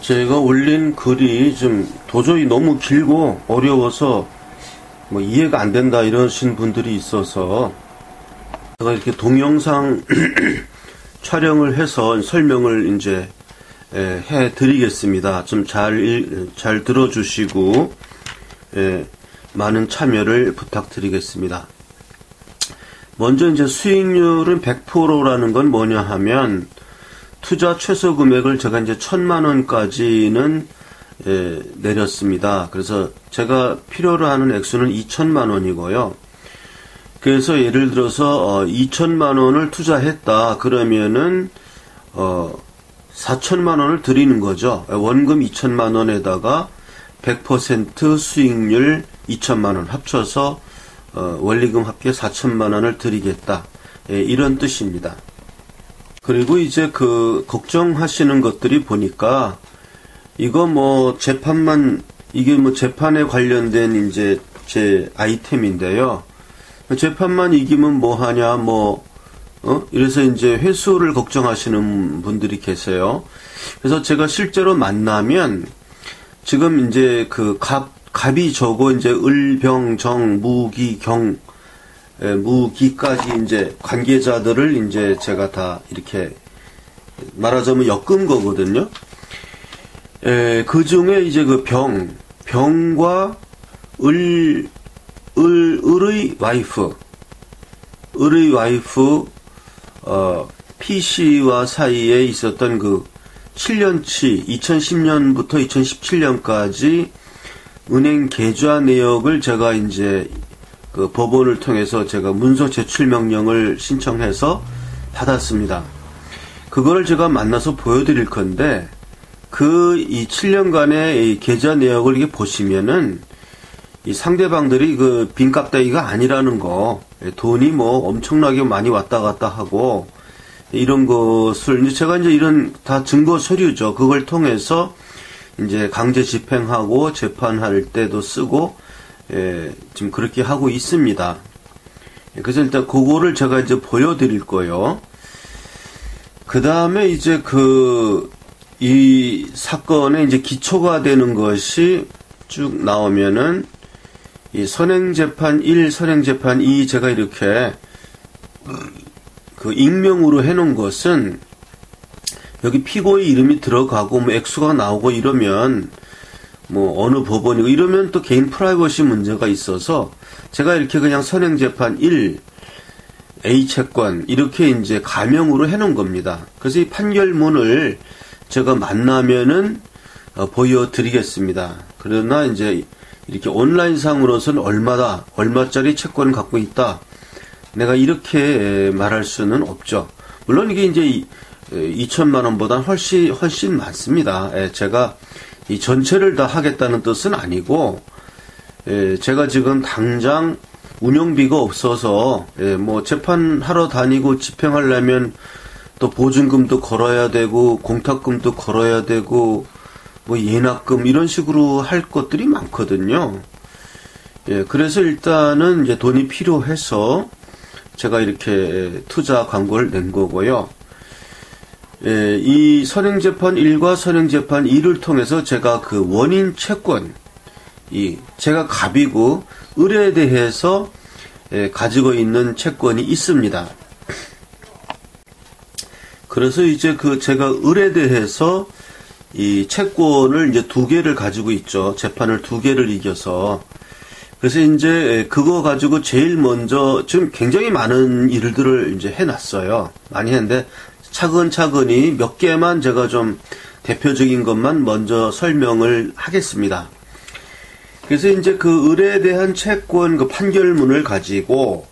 제가 올린 글이 좀 도저히 너무 길고 어려워서 뭐 이해가 안 된다 이러신 분들이 있어서 제가 이렇게 동영상 촬영을 해서 설명을 이제 해 드리겠습니다. 좀 잘 들어주시고 많은 참여를 부탁드리겠습니다. 먼저 이제 수익률은 100%라는 건 뭐냐 하면 투자 최소 금액을 제가 이제 1,000만 원까지는 내렸습니다. 그래서 제가 필요로 하는 액수는 2,000만 원이고요. 그래서 예를 들어서 2,000만 원을 투자했다 그러면은 4,000만 원을 드리는 거죠. 원금 2,000만 원에다가 100% 수익률 2,000만 원 합쳐서 원리금 합계 4,000만 원을 드리겠다. 이런 뜻입니다. 그리고 이제 걱정하시는 것들이 보니까 이거 뭐 재판만 이게 뭐 재판에 관련된 이제 제 아이템인데요. 재판만 이기면 뭐 하냐 이래서 이제 회수를 걱정하시는 분들이 계세요. 그래서 제가 실제로 만나면 지금 이제 갑이 저고 이제 을, 병, 정, 무기, 경 무기까지 이제 관계자들을 이제 제가 다 이렇게 말하자면 엮은 거거든요. 그 중에 이제 병과 을의 와이프, PC와 사이에 있었던 7년치, 2010년부터 2017년까지 은행 계좌 내역을 제가 이제 법원을 통해서 제가 문서 제출 명령을 신청해서 받았습니다. 그거를 제가 만나서 보여드릴 건데, 이 7년간의 이 계좌 내역을 이렇게 보시면은, 이 상대방들이 빈값다기가 아니라는 거, 돈이 뭐 엄청나게 많이 왔다 갔다 하고, 이런 것을, 제가 이제 이런 다 증거 서류죠. 그걸 통해서 이제 강제 집행하고 재판할 때도 쓰고, 지금 그렇게 하고 있습니다. 그래서 일단 그거를 제가 이제 보여드릴 거예요. 그 다음에 이제 이 사건의 이제 기초가 되는 것이 쭉 나오면은, 이 선행재판 1, 선행재판 2 제가 이렇게, 익명으로 해놓은 것은, 여기 피고의 이름이 들어가고, 뭐 액수가 나오고 이러면, 뭐 어느 법원이고 이러면 또 개인 프라이버시 문제가 있어서 제가 이렇게 그냥 선행재판 1 A 채권 이렇게 이제 가명으로 해놓은 겁니다. 그래서 이 판결문을 제가 만나면은 보여드리겠습니다. 그러나 이제 이렇게 온라인상으로서는 얼마짜리 채권을 갖고 있다. 내가 이렇게 말할 수는 없죠. 물론 이게 이제 2천만 원보다는 훨씬 많습니다. 제가 이 전체를 다 하겠다는 뜻은 아니고, 제가 지금 당장 운영비가 없어서, 뭐 재판하러 다니고 집행하려면 또 보증금도 걸어야 되고, 공탁금도 걸어야 되고, 뭐 예납금 이런 식으로 할 것들이 많거든요. 그래서 일단은 이제 돈이 필요해서 제가 이렇게 투자 광고를 낸 거고요. 이 선행재판 1과 선행재판 2를 통해서 제가 원인 채권, 제가 갑이고, 을에 대해서 가지고 있는 채권이 있습니다. 그래서 이제 제가 을에 대해서 이 채권을 이제 2개를 가지고 있죠. 재판을 2개를 이겨서. 그래서 이제 그거 가지고 제일 먼저 지금 굉장히 많은 일들을 이제 해놨어요. 많이 했는데, 차근차근히 몇 개만 제가 좀 대표적인 것만 먼저 설명을 하겠습니다. 그래서 이제 을에 대한 채권 판결문을 가지고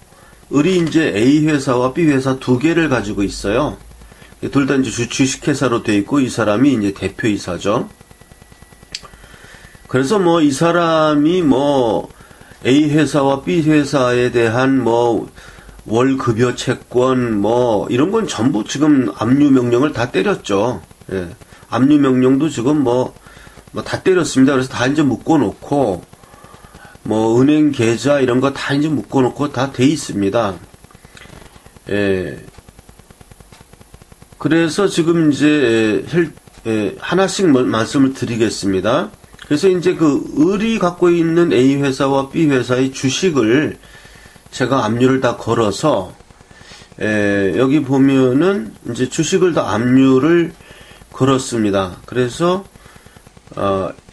을이 이제 A 회사와 B 회사 2개를 가지고 있어요. 둘 다 이제 주식회사로 돼 있고 이 사람이 이제 대표이사죠. 그래서 뭐 이 사람이 뭐 A 회사와 B 회사에 대한 월급여 채권, 이런 건 전부 지금 압류명령을 다 때렸죠. 압류명령도 지금 다 때렸습니다. 그래서 다 이제 묶어놓고, 은행 계좌 이런 거 다 이제 묶어놓고 다 돼 있습니다. 그래서 지금 이제 하나씩 말씀을 드리겠습니다. 그래서 이제 그 을이 갖고 있는 A 회사와 B 회사의 주식을 제가 압류를 다 걸어서 여기 보면은 이제 주식을 다 압류를 걸었습니다. 그래서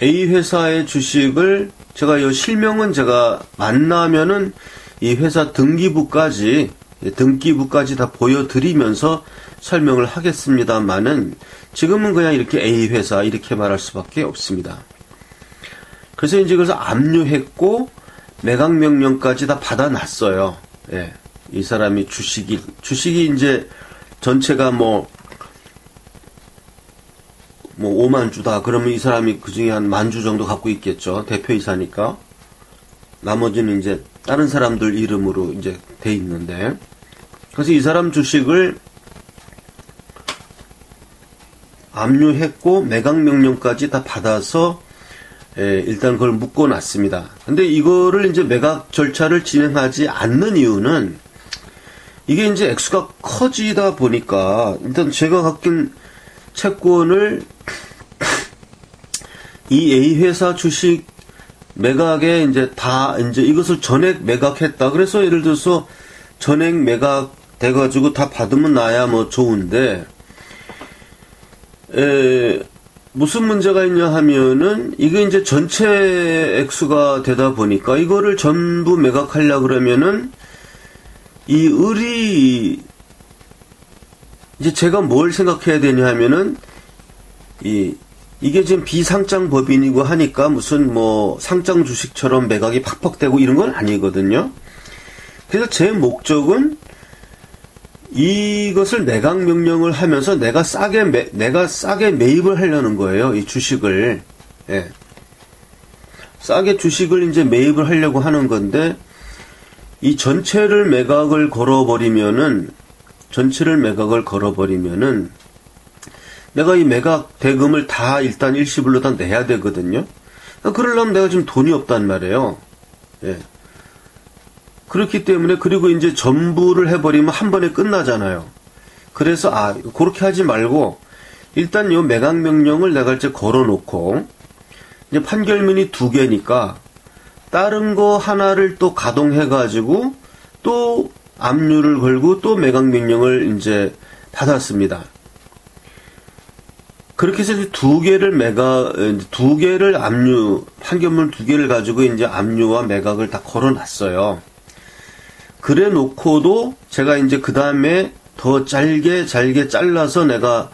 A 회사의 주식을 제가 이 실명은 제가 만나면은 이 회사 등기부까지 다 보여드리면서 설명을 하겠습니다만은 지금은 그냥 이렇게 A 회사 이렇게 말할 수밖에 없습니다. 그래서 이제 그래서 압류했고 매각 명령까지 다 받아놨어요. 예. 이 사람이 주식이 이제 전체가 뭐 5만 주다. 그러면 이 사람이 그 중에 한 10,000주 정도 갖고 있겠죠. 대표이사니까. 나머지는 이제 다른 사람들 이름으로 이제 돼 있는데. 그래서 이 사람 주식을 압류했고 매각 명령까지 다 받아서 일단 그걸 묶어놨습니다. 근데 이거를 이제 매각 절차를 진행하지 않는 이유는 이게 이제 액수가 커지다 보니까 일단 제가 갖긴 채권을 이 A 회사 주식 매각에 이제 이것을 전액 매각했다. 그래서 예를 들어서 전액 매각 돼가지고 다 받으면 나야 뭐 좋은데, 무슨 문제가 있냐 하면은, 이게 이제 전체 액수가 되다 보니까, 이거를 전부 매각하려고 그러면은, 이 을이, 이제 제가 뭘 생각해야 되냐 하면은, 이게 지금 비상장 법인이고 하니까 무슨 뭐 상장 주식처럼 매각이 팍팍 되고 이런 건 아니거든요. 그래서 제 목적은 이것을 매각 명령을 하면서 내가 싸게 매입을 하려는 거예요. 이 주식을. 예. 싸게 주식을 이제 매입을 하려고 하는 건데, 이 전체를 매각을 걸어버리면은 내가 이 매각 대금을 다 일단 일시불로 다 내야 되거든요. 그러려면 내가 지금 돈이 없단 말이에요. 예. 그렇기 때문에, 그리고 이제 전부를 해버리면 한 번에 끝나잖아요. 그래서, 그렇게 하지 말고, 일단 요 매각 명령을 내가 이제 걸어놓고, 이제 판결문이 2개니까, 다른 거 하나를 또 가동해가지고, 또 압류를 걸고, 또 매각 명령을 이제 받았습니다. 그렇게 해서 2개를 판결문 2개를 가지고 이제 압류와 매각을 다 걸어놨어요. 그래 놓고도 제가 이제 그 다음에 더 잘게 잘라서 내가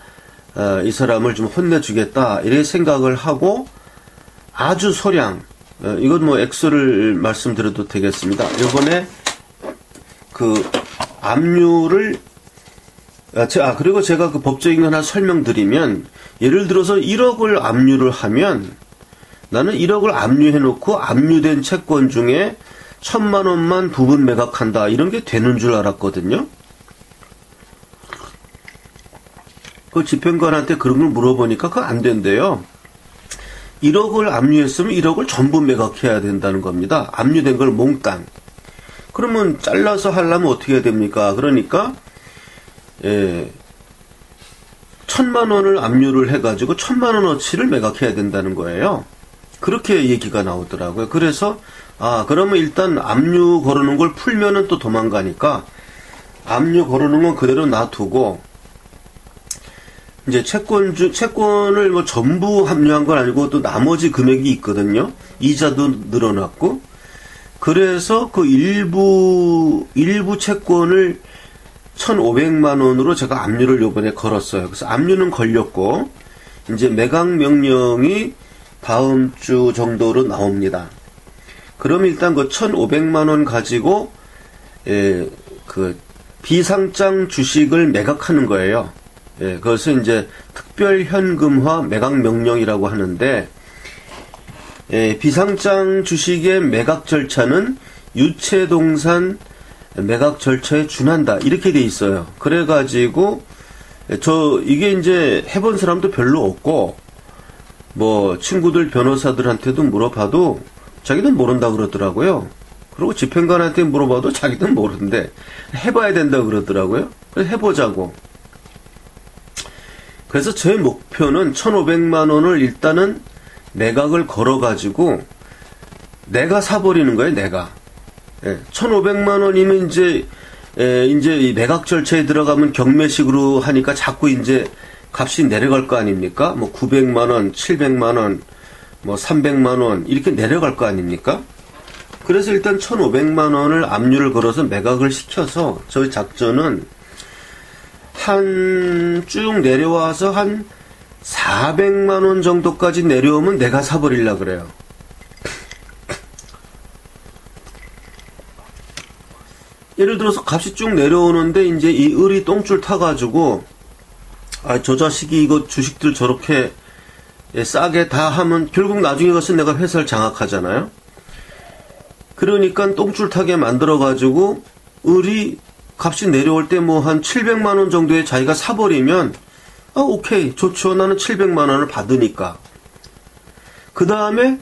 이 사람을 좀 혼내주겠다 이렇게 생각을 하고 아주 소량 이건 뭐 액수를 말씀드려도 되겠습니다. 이번에 그 압류를 그리고 제가 그 법적인 거 하나 설명드리면, 예를 들어서 1억을 압류를 하면 나는 1억을 압류해놓고 압류된 채권 중에 1,000만 원만 부분 매각한다 이런 게 되는 줄 알았거든요. 그 집행관한테 그런 걸 물어보니까 그거 안 된대요. 1억을 압류했으면 1억을 전부 매각해야 된다는 겁니다. 압류된 걸 몽땅. 그러면 잘라서 하려면 어떻게 해야 됩니까? 그러니까 1,000만 원을 압류를 해가지고 1,000만 원어치를 매각해야 된다는 거예요. 그렇게 얘기가 나오더라고요. 그래서 그러면 일단 압류 걸어놓은 걸 풀면은 또 도망가니까 압류 걸어놓은 건 그대로 놔두고 이제 채권을 뭐 전부 합류한 건 아니고 또 나머지 금액이 있거든요. 이자도 늘어났고 그래서 그 일부 채권을 1,500만 원으로 제가 압류를 요번에 걸었어요. 그래서 압류는 걸렸고, 이제 매각 명령이 다음 주 정도로 나옵니다. 그럼 일단 그 1,500만 원 가지고, 그 비상장 주식을 매각하는 거예요. 그것을 이제 특별 현금화 매각 명령이라고 하는데, 비상장 주식의 매각 절차는 유체동산 매각 절차에 준한다 이렇게 돼 있어요. 그래가지고 이게 이제 해본 사람도 별로 없고 뭐 친구들 변호사들한테도 물어봐도 자기는 모른다 그러더라고요. 그리고 집행관한테 물어봐도 자기는 모르는데 해봐야 된다 그러더라고요. 그래서 해보자고. 그래서 제 목표는 1,500만 원을 일단은 매각을 걸어가지고 내가 사버리는 거예요, 내가. 1,500만 원이면 이제 이 매각 절차에 들어가면 경매식으로 하니까 자꾸 이제 값이 내려갈 거 아닙니까? 뭐 900만 원, 700만 원, 뭐 300만 원 이렇게 내려갈 거 아닙니까? 그래서 일단 1,500만 원을 압류를 걸어서 매각을 시켜서 저희 작전은 한 쭉 내려와서 한 400만 원 정도까지 내려오면 내가 사버리려고 그래요. 예를 들어서 값이 쭉 내려오는데 이제 이 을이 똥줄 타가지고 저 자식이 이거 주식들 저렇게 싸게 다 하면 결국 나중에 가서 내가 회사를 장악하잖아요. 그러니까 똥줄 타게 만들어가지고 을이 값이 내려올 때 뭐 한 700만 원 정도에 자기가 사버리면 오케이 좋죠. 나는 700만 원을 받으니까. 그 다음에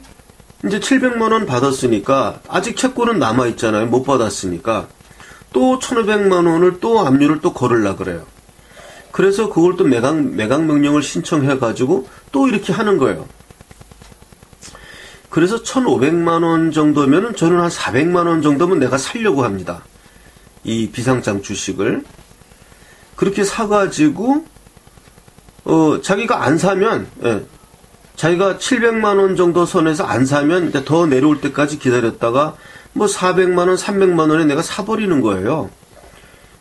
이제 700만 원 받았으니까 아직 채권은 남아있잖아요. 못 받았으니까. 또 1,500만 원을 또 압류를 또 걸으려고 그래요. 그래서 그걸 또 매각 명령을 신청해가지고 또 이렇게 하는 거예요. 그래서 1,500만 원 정도면은 저는 한 400만 원 정도면 내가 살려고 합니다. 이 비상장 주식을. 그렇게 사가지고, 자기가 안 사면, 자기가 700만 원 정도 선에서 안 사면 이제 더 내려올 때까지 기다렸다가 뭐 400만 원, 300만 원에 내가 사버리는 거예요.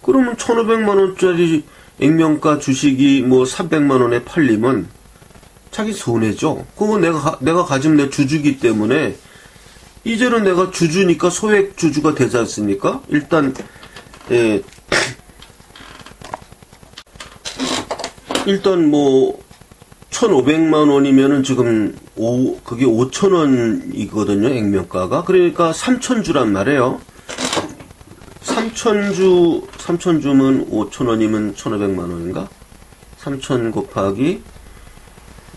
그러면 1,500만 원짜리 액면가 주식이 뭐 300만 원에 팔리면 자기 손해죠. 그거 내가 가진 내 주주기 때문에 이제는 내가 주주니까 소액 주주가 되지 않습니까? 일단 일단 뭐 1,500만 원이면은 지금 그게 5,000원이거든요, 액면가가. 그러니까 3,000주란 말이에요. 3,000주면 5,000원이면 1,500만 원인가? 3,000 곱하기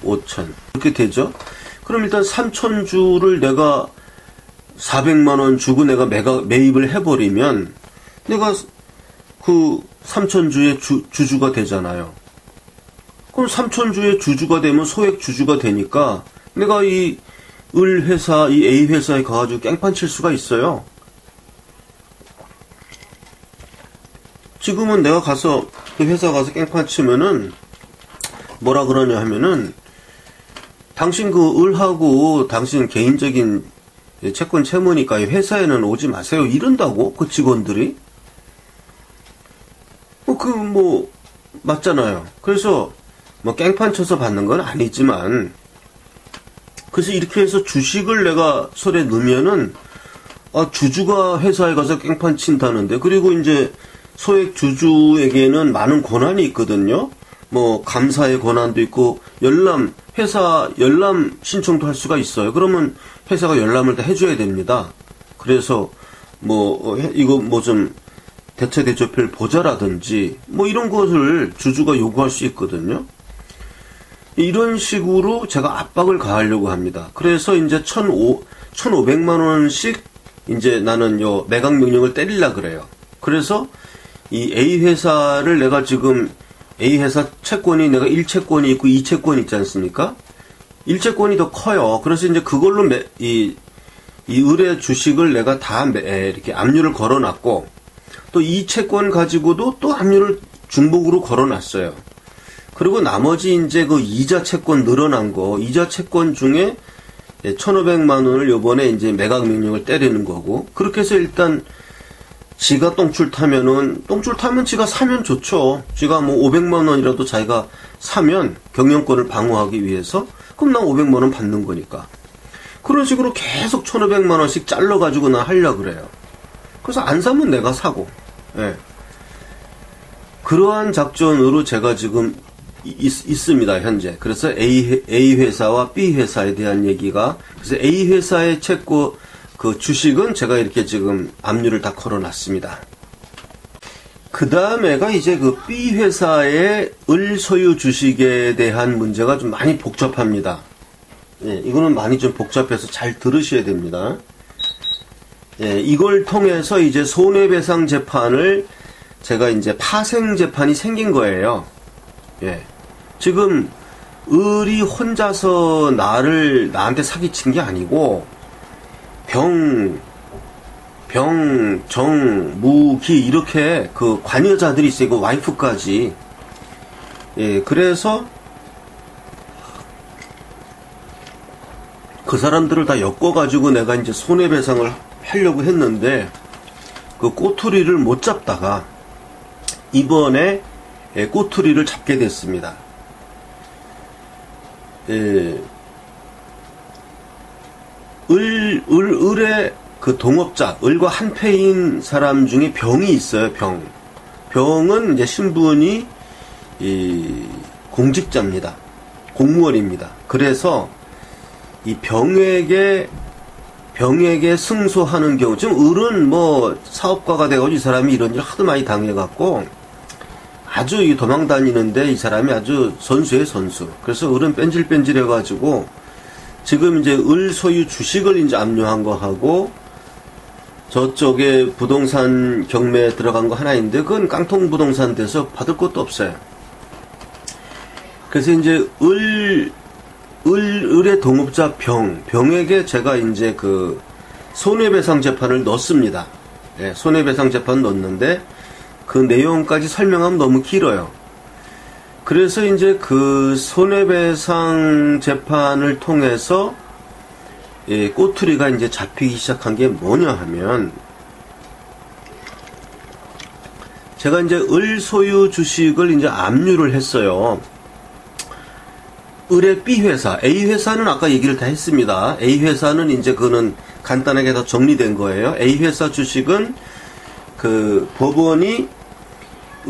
5,000. 그렇게 되죠? 그럼 일단 3,000주를 내가 400만 원 주고 내가 매입을 해버리면 내가 그 3,000주의 주주가 되잖아요. 그럼 3,000주의 주주가 되면 소액 주주가 되니까 내가 이 을 회사, 이 A 회사에 가가지고 깽판 칠 수가 있어요. 지금은 내가 가서 그 회사 가서 깽판 치면은 뭐라 그러냐 하면은 당신 그 을하고 당신 개인적인 채권 채무니까 이 회사에는 오지 마세요. 이런다고 그 직원들이. 맞잖아요. 그래서 뭐 깽판 쳐서 받는 건 아니지만 그래서 이렇게 해서 주식을 내가 손에 넣으면은 주주가 회사에 가서 깽판 친다는데 그리고 이제 소액 주주에게는 많은 권한이 있거든요. 뭐 감사의 권한도 있고 회사 열람 신청도 할 수가 있어요. 그러면 회사가 열람을 다 해줘야 됩니다. 그래서 이거 좀 대체대조표를 보자라든지 이런 것을 주주가 요구할 수 있거든요. 이런 식으로 제가 압박을 가하려고 합니다. 그래서 이제 1,500만 원씩 이제 나는 매각 명령을 때리려 그래요. 그래서 이 A 회사를 내가 지금 A 회사 채권이 내가 1채권이 있고 2채권이 있지 않습니까? 1채권이 더 커요. 그래서 이제 그걸로 이 을의 주식을 내가 다 이렇게 압류를 걸어놨고 또 2채권 가지고도 또 압류를 중복으로 걸어놨어요. 그리고 나머지 이제 그 이자 채권 늘어난 거, 이자 채권 중에 1,500만 원을 요번에 이제 매각 명령을 때리는 거고, 그렇게 해서 일단 지가 똥줄 타면 지가 사면 좋죠. 지가 뭐 500만 원이라도 자기가 사면 경영권을 방어하기 위해서, 그럼 난 500만 원 받는 거니까. 그런 식으로 계속 1,500만 원씩 잘라가지고 나 하려고 그래요. 그래서 안 사면 내가 사고, 그러한 작전으로 제가 지금 있습니다, 현재. 그래서 A 회사와 B 회사에 대한 얘기가, 그래서 A 회사의 채권, 그 주식은 제가 이렇게 지금 압류를 다 걸어놨습니다. 그 다음에가 이제 그 B 회사의 을 소유 주식에 대한 문제가 좀 많이 복잡합니다. 이거는 많이 좀 복잡해서 잘 들으셔야 됩니다. 이걸 통해서 이제 손해배상 재판을 제가 이제 파생 재판이 생긴 거예요. 지금 을이 혼자서 나한테 사기친 게 아니고 병, 정, 무, 기 이렇게 그 관여자들이 있어요. 그 와이프까지. 예, 그래서 그 사람들을 다 엮어가지고 내가 이제 손해배상을 하려고 했는데 그 꼬투리를 못 잡다가 이번에 꼬투리를 잡게 됐습니다. 예, 을의 그 동업자, 을과 한패인 사람 중에 병이 있어요, 병. 병은 이제 신분이 공직자입니다. 공무원입니다. 그래서 이 병에게 승소하는 경우, 지금 을은 뭐 사업가가 되어가지고 이 사람이 이런 일 하도 많이 당해갖고 아주 도망 다니는데 이 사람이 아주 선수예요, 선수. 그래서 을은 뺀질뺀질해가지고 지금 이제 을 소유 주식을 이제 압류한 거 하고 저쪽에 부동산 경매에 들어간 거 하나 있는데 그건 깡통 부동산 돼서 받을 것도 없어요. 그래서 이제 을의 동업자 병에게 제가 이제 그 손해배상 재판을 넣습니다. 예, 손해배상 재판 넣었는데 그 내용까지 설명하면 너무 길어요. 그래서 이제 그 손해배상 재판을 통해서 예, 꼬투리가 이제 잡히기 시작한 게 뭐냐 하면 제가 이제 을 소유 주식을 이제 압류를 했어요. 을의 B 회사, A 회사는 아까 얘기를 다 했습니다. A 회사는 이제 그거는 간단하게 다 정리된 거예요. A 회사 주식은 그 법원이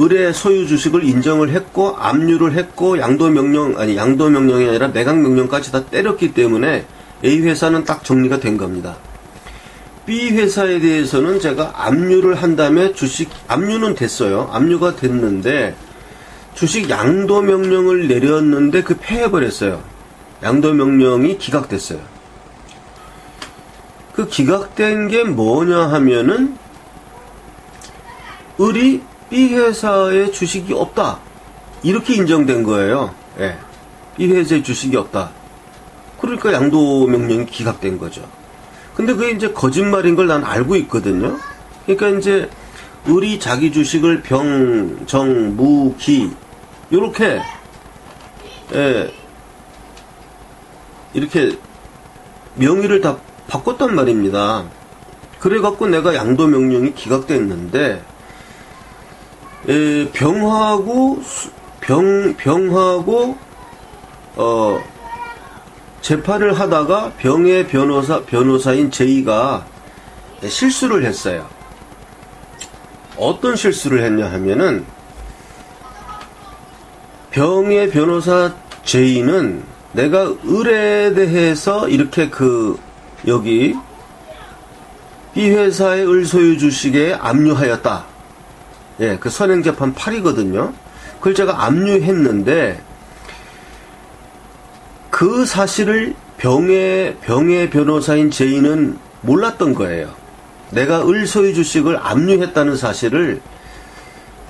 을의 소유 주식을 인정을 했고 압류를 했고 양도명령이 아니라 매각명령까지 다 때렸기 때문에 A 회사는 딱 정리가 된 겁니다. B 회사에 대해서는 제가 압류를 한 다음에 압류는 됐어요. 압류가 됐는데 주식 양도명령을 내렸는데 그 폐해버렸어요. 양도명령이 기각됐어요. 그 기각된 게 뭐냐 하면은 을이 B 회사의 주식이 없다. 이렇게 인정된 거예요. 예. B 회사의 주식이 없다. 그러니까 양도명령이 기각된 거죠. 근데 그게 이제 거짓말인 걸 난 알고 있거든요. 그러니까 이제 을이 자기 주식을 병, 정, 무, 기 요렇게 이렇게 명의를 다 바꿨단 말입니다. 그래갖고 내가 양도명령이 기각됐는데 병하고 재판을 하다가 병의 변호사인 J가 실수를 했어요. 어떤 실수를 했냐 하면은 병의 변호사 J는 내가 을에 대해서 이렇게 여기 B 회사의 을 소유 주식에 압류하였다. 예, 그 선행재판 8이거든요. 그걸 제가 압류했는데 그 사실을 병의 변호사인 J는 몰랐던 거예요. 내가 을 소유 주식을 압류했다는 사실을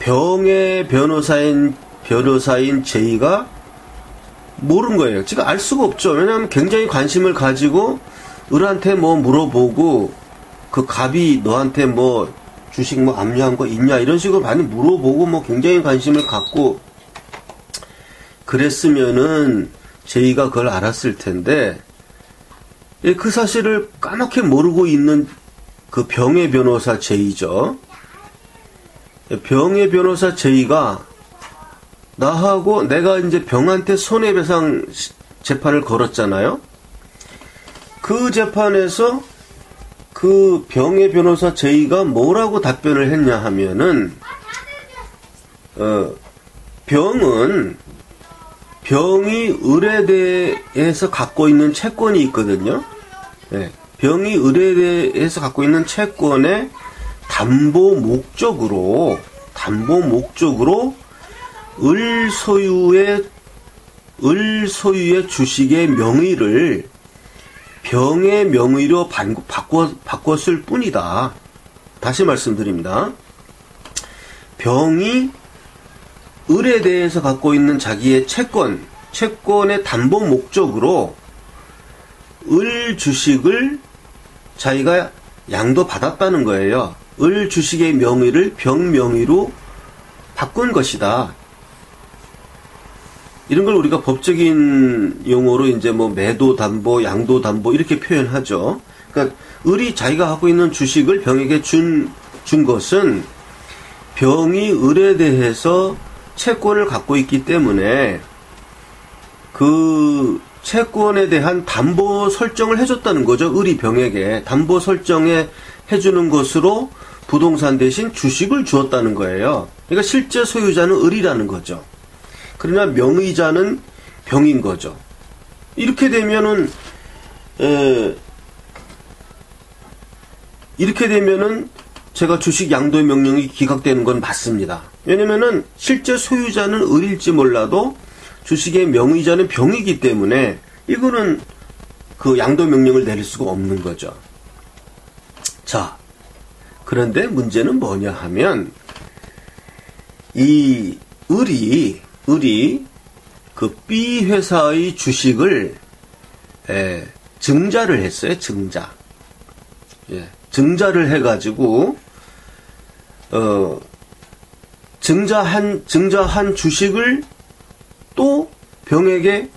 병의 변호사인 J가 모른 거예요. 지금 알 수가 없죠. 왜냐하면 굉장히 관심을 가지고 을한테 뭐 물어보고 그 갑이 너한테 뭐 주식 뭐 압류한 거 있냐 이런 식으로 많이 물어보고 뭐 굉장히 관심을 갖고 그랬으면은 J가 그걸 알았을 텐데 그 사실을 까맣게 모르고 있는 그 병의 변호사 J죠. 병의 변호사 J가 나하고 내가 이제 병한테 손해배상 재판을 걸었잖아요. 그 재판에서 그 병의 변호사 J가 뭐라고 답변을 했냐 하면은 병이 을에 대해서 갖고 있는 채권이 있거든요. 네. 병이 을에 대해서 갖고 있는 채권의 담보 목적으로 을 소유의 주식의 명의를 병의 명의로 바꿨을 뿐이다. 다시 말씀드립니다. 병이 을에 대해서 갖고 있는 자기의 채권의 담보 목적으로 을 주식을 자기가 양도받았다는 거예요. 을 주식의 명의를 병 명의로 바꾼 것이다. 이런 걸 우리가 법적인 용어로 이제 뭐 매도 담보, 양도 담보 이렇게 표현하죠. 그러니까 을이 자기가 갖고 있는 주식을 병에게 준 것은 병이 을에 대해서 채권을 갖고 있기 때문에 그 채권에 대한 담보 설정을 해줬다는 거죠. 을이 병에게 담보 설정에 해주는 것으로 부동산 대신 주식을 주었다는 거예요. 그러니까 실제 소유자는 을이라는 거죠. 그러나 명의자는 병인 거죠. 이렇게 되면은 제가 주식 양도 명령이 기각되는 건 맞습니다. 왜냐면은 실제 소유자는 을일지 몰라도 주식의 명의자는 병이기 때문에 이거는 그 양도 명령을 내릴 수가 없는 거죠. 자, 그런데 문제는 뭐냐 하면 이 을이 그 B 회사의 주식을 증자를 했어요. 증자를 해가지고 증자한 주식을 또 병에게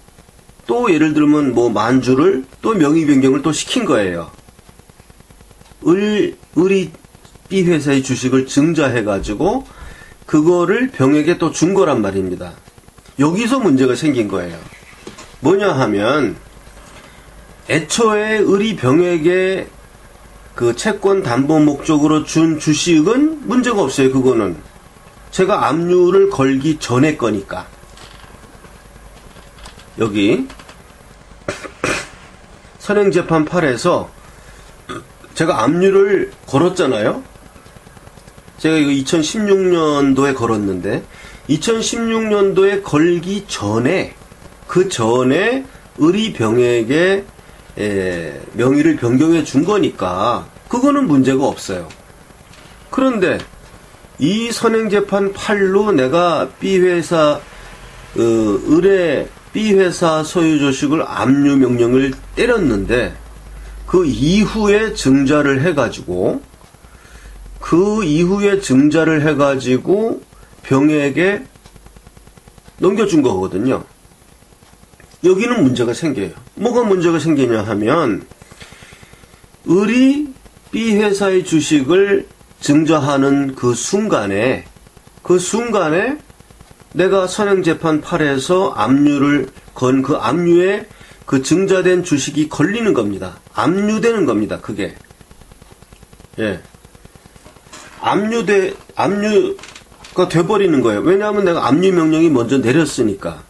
또 예를 들면 뭐 만주를 또 명의 변경을 또 시킨 거예요. 을이 B 회사의 주식을 증자해가지고 그거를 병에게 또 준 거란 말입니다. 여기서 문제가 생긴 거예요. 뭐냐 하면 애초에 을이 병에게 그 채권 담보 목적으로 준 주식은 문제가 없어요. 그거는 제가 압류를 걸기 전에 거니까. 여기 선행재판 8에서 제가 압류를 걸었잖아요. 제가 이거 2016년도에 걸었는데 2016년도에 걸기 전에 그 전에 을이 병에게 명의를 변경해 준 거니까 그거는 문제가 없어요. 그런데 이 선행재판 8로 내가 B회사 을의 B회사 소유주식을 압류 명령을 때렸는데 그 이후에 증자를 해가지고 병에게 넘겨준 거거든요. 여기는 문제가 생겨요. 뭐가 문제가 생기냐 하면 을이 B회사의 주식을 증자하는 그 순간에 내가 선행재판 8에서 압류를 건 그 압류에 그 증자된 주식이 걸리는 겁니다. 압류되는 겁니다. 그게. 압류가 돼버리는 거예요. 왜냐하면 내가 압류 명령이 먼저 내렸으니까.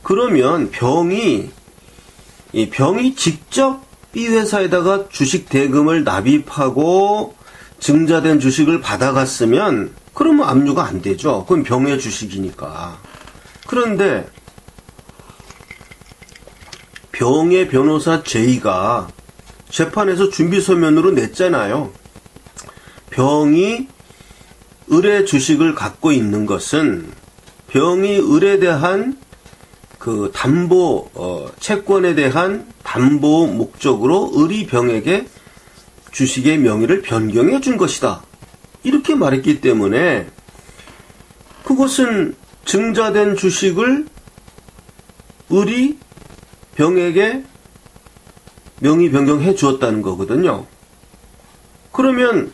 그러면 병이 직접 B 회사에다가 주식 대금을 납입하고 증자된 주식을 받아갔으면 그러면 압류가 안 되죠. 그건 병의 주식이니까. 그런데 병의 변호사 J가 재판에서 준비서면으로 냈잖아요. 병이 을의 주식을 갖고 있는 것은 병이 을에 대한 그 채권에 대한 담보 목적으로 을이 병에게 주식의 명의를 변경해 준 것이다. 이렇게 말했기 때문에 그것은 증자된 주식을 을이 병에게 명의 변경해 주었다는 거거든요. 그러면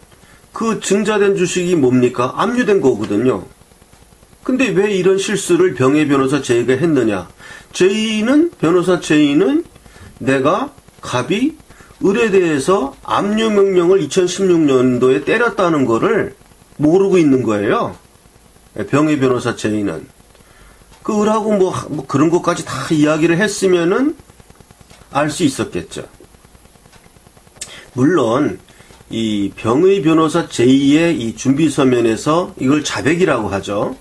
그 증자된 주식이 뭡니까? 압류된 거거든요. 근데 왜 이런 실수를 병의 변호사 J가 했느냐? 변호사 J는 내가 갑이 을에 대해서 압류 명령을 2016년도에 때렸다는 거를 모르고 있는 거예요. 병의 변호사 J는. 그 을하고 뭐 그런 것까지 다 이야기를 했으면은 알 수 있었겠죠. 물론 이 병의 변호사 J의 이 준비서면에서 이걸 자백이라고 하죠.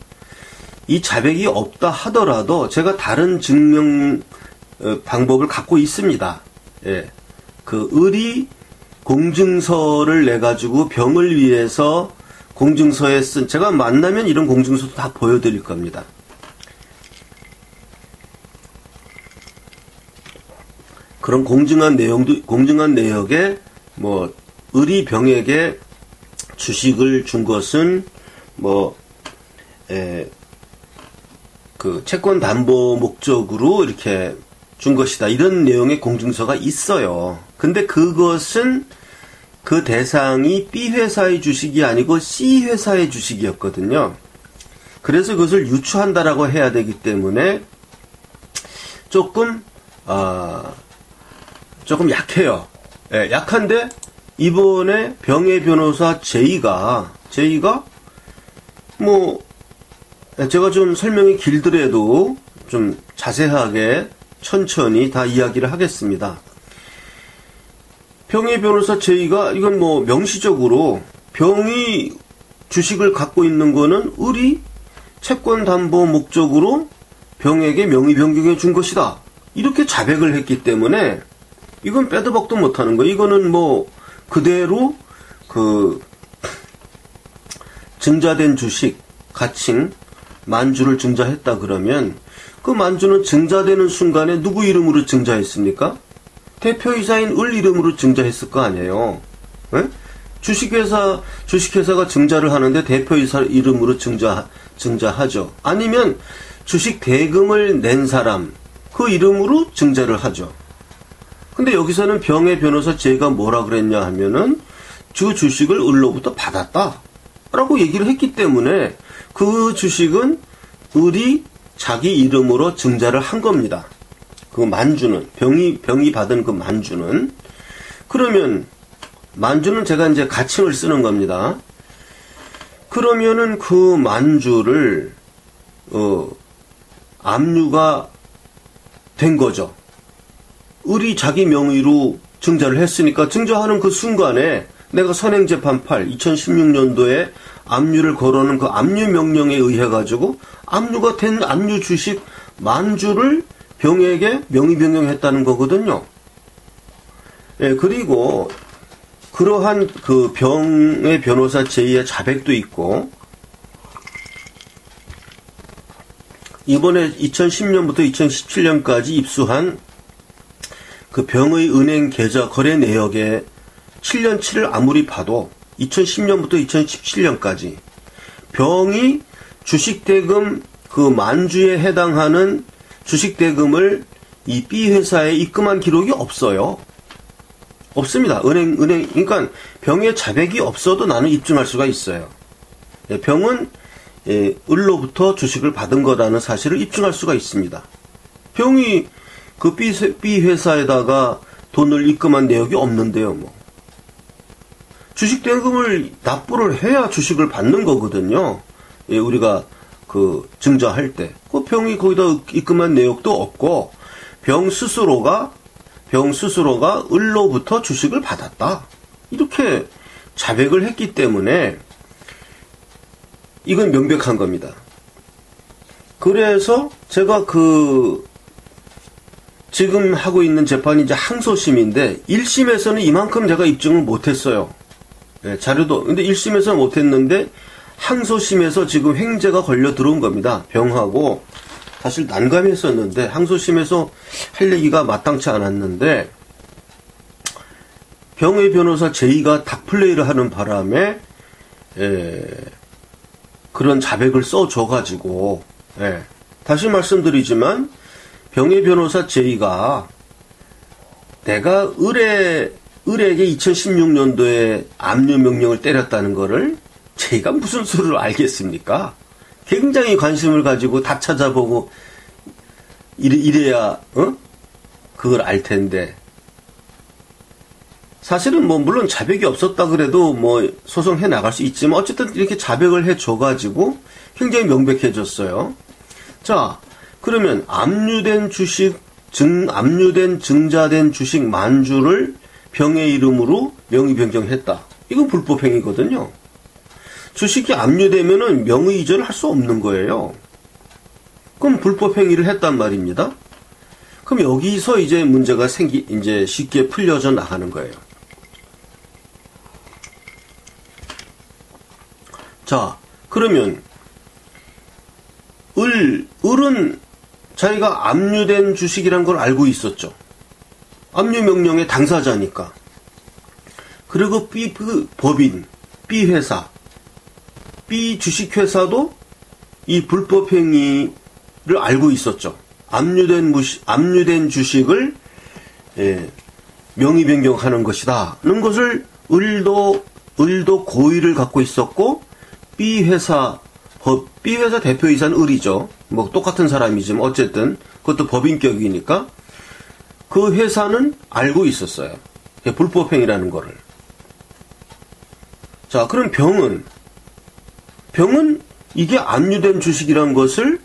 이 자백이 없다 하더라도 제가 다른 증명 방법을 갖고 있습니다. 그 을이 공증서를 내가지고 병을 위해서 공증서에 쓴, 제가 만나면 이런 공증서도 다 보여드릴 겁니다. 그런 공증한 내역에, 뭐, 을이 병에게 주식을 준 것은, 뭐, 그, 채권 담보 목적으로 이렇게 준 것이다. 이런 내용의 공증서가 있어요. 근데 그것은 그 대상이 B회사의 주식이 아니고 C회사의 주식이었거든요. 그래서 그것을 유추한다라고 해야 되기 때문에 조금 약해요. 예, 약한데 이번에 병의 변호사 J가 뭐 제가 좀 설명이 길더라도 좀 자세하게 천천히 다 이야기를 하겠습니다. 병의 변호사 J가 이건 뭐 명시적으로 병이 주식을 갖고 있는 거는 을이 채권 담보 목적으로 병에게 명의 변경해 준 것이다. 이렇게 자백을 했기 때문에 이건 빼도 박도 못하는 거예요. 이거는 뭐 그대로 그 증자된 주식 가칭 만주를 증자했다 그러면 그 만주는 증자되는 순간에 누구 이름으로 증자했습니까? 대표이사인 을 이름으로 증자했을 거 아니에요. 에? 주식회사가 증자를 하는데 대표이사 이름으로 증자하죠. 아니면 주식 대금을 낸 사람 그 이름으로 증자를 하죠. 근데 여기서는 병의 변호사 J가 뭐라 그랬냐 하면은 그 주식을 을로부터 받았다 라고 얘기를 했기 때문에 그 주식은 을이 자기 이름으로 증자를 한 겁니다. 그 만주는 병이 받은 그 만주는 그러면 만주는 제가 이제 가칭을 쓰는 겁니다. 그러면은 그 만주를 압류가 된 거죠. 을이 자기 명의로 증자를 했으니까 증자하는 그 순간에 내가 선행재판 8 2016년도에 압류를 걸어놓은 그 압류 명령에 의해 가지고 압류가 된 압류 주식 만주를 병에게 명의 변경했다는 거거든요. 예, 그리고 그러한 그 병의 변호사 J의 자백도 있고 이번에 2010년부터 2017년까지 입수한 그 병의 은행 계좌 거래 내역의 7년치를 아무리 봐도 2010년부터 2017년까지 병이 주식대금 그 만주에 해당하는 주식대금을 이 B회사에 입금한 기록이 없어요. 없습니다. 그러니까 병의 자백이 없어도 나는 입증할 수가 있어요. 병은 을로부터 주식을 받은 거라는 사실을 입증할 수가 있습니다. 병이 그 B회사에다가 돈을 입금한 내역이 없는데요, 뭐. 주식대금을 납부를 해야 주식을 받는 거거든요. 우리가 그 증자할 때. 그 병이 거기다 입금한 내역도 없고, 병 스스로가 을로부터 주식을 받았다. 이렇게 자백을 했기 때문에 이건 명백한 겁니다. 그래서 제가 지금 하고 있는 재판이 이제 항소심인데 1심에서는 이만큼 제가 입증을 못했어요. 네, 자료도 근데 1심에서 못했는데 항소심에서 지금 횡재가 걸려 들어온 겁니다. 병하고 사실 난감했었는데 항소심에서 할 얘기가 마땅치 않았는데 병의 변호사 J가 닥플레이를 하는 바람에 그런 자백을 써줘가지고 다시 말씀드리지만 병의 변호사 J가 내가 을에게 2016년도에 압류 명령을 때렸다는 거를 J가 무슨 수를 알겠습니까? 굉장히 관심을 가지고 다 찾아보고 이래야 그걸 알 텐데 사실은 뭐 물론 자백이 없었다 그래도 뭐 소송해 나갈 수 있지만 어쨌든 이렇게 자백을 해줘가지고 굉장히 명백해졌어요. 자 그러면 압류된 증자된 주식 만주를 병의 이름으로 명의 변경했다. 이건 불법행위거든요. 주식이 압류되면은 명의 이전을 할 수 없는 거예요. 그럼 불법행위를 했단 말입니다. 그럼 여기서 이제 문제가 이제 쉽게 풀려져 나가는 거예요. 자, 그러면 을은 자기가 압류된 주식이란 걸 알고 있었죠. 압류 명령의 당사자니까. 그리고 그 법인, B 회사, B 주식회사도 이 불법 행위를 알고 있었죠. 압류된 주식을 명의 변경하는 것이다는 것을 을도 고의를 갖고 있었고, B 회사 대표이사는 을이죠. 뭐 똑같은 사람이지만 어쨌든 그것도 법인격이니까 그 회사는 알고 있었어요. 불법 행위라는 거를. 자, 그럼 병은 이게 압류된 주식이란 것을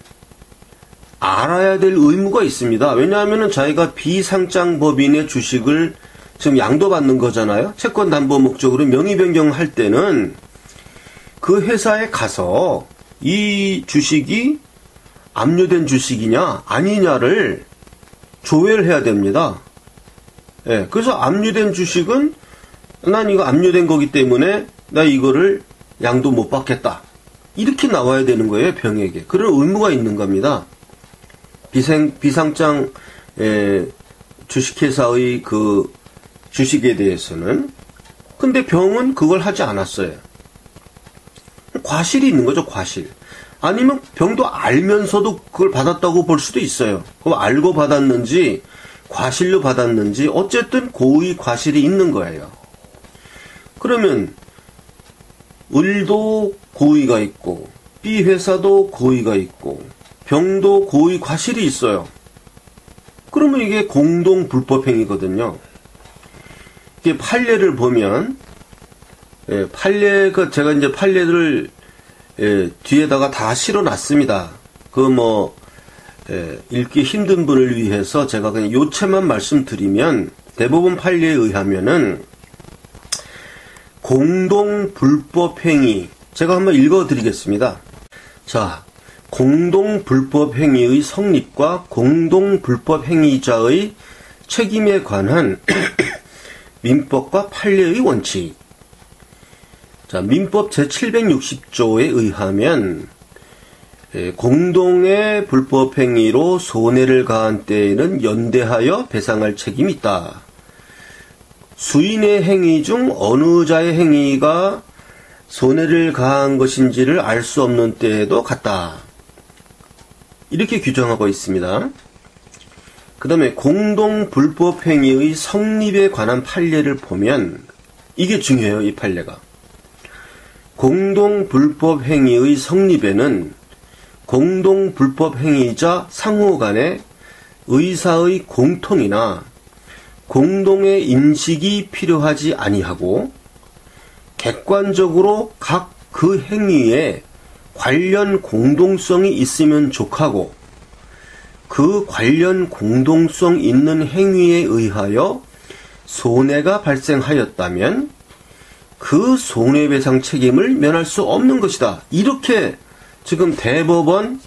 알아야 될 의무가 있습니다. 왜냐하면 자기가 비상장 법인의 주식을 지금 양도받는 거잖아요. 채권 담보 목적으로 명의 변경할 때는 그 회사에 가서 이 주식이 압류된 주식이냐 아니냐를 조회를 해야 됩니다. 예, 그래서 압류된 주식은 난 이거 압류된 거기 때문에 나 이거를 양도 못 받겠다. 이렇게 나와야 되는 거예요, 병에게. 그런 의무가 있는 겁니다. 비상장 주식회사의 그 주식에 대해서는. 근데 병은 그걸 하지 않았어요. 과실이 있는 거죠, 과실. 아니면 병도 알면서도 그걸 받았다고 볼 수도 있어요. 그거 알고 받았는지 과실로 받았는지 어쨌든 고의 과실이 있는 거예요. 그러면 을도 고의가 있고 B 회사도 고의가 있고 병도 고의 과실이 있어요. 그러면 이게 공동 불법행위거든요. 이게 판례를 보면 판례가 제가 이제 판례를 뒤에다가 다 실어놨습니다. 읽기 힘든 분을 위해서 제가 그냥 요체만 말씀드리면 대법원 판례에 의하면은 공동 불법 행위 제가 한번 읽어드리겠습니다. 자, 공동 불법 행위의 성립과 공동 불법 행위자의 책임에 관한 민법과 판례의 원칙. 자, 민법 제760조에 의하면 공동의 불법 행위로 손해를 가한 때에는 연대하여 배상할 책임이 있다. 수인의 행위 중 어느 자의 행위가 손해를 가한 것인지를 알 수 없는 때에도 같다. 이렇게 규정하고 있습니다. 그 다음에 공동 불법 행위의 성립에 관한 판례를 보면 이게 중요해요, 이 판례가. 공동 불법 행위의 성립에는 공동 불법 행위자 상호 간의 의사의 공통이나 공동의 인식이 필요하지 아니하고 객관적으로 각 그 행위에 관련 공동성이 있으면 족하고 그 관련 공동성 있는 행위에 의하여 손해가 발생하였다면 그 손해배상 책임을 면할 수 없는 것이다. 이렇게 지금 대법원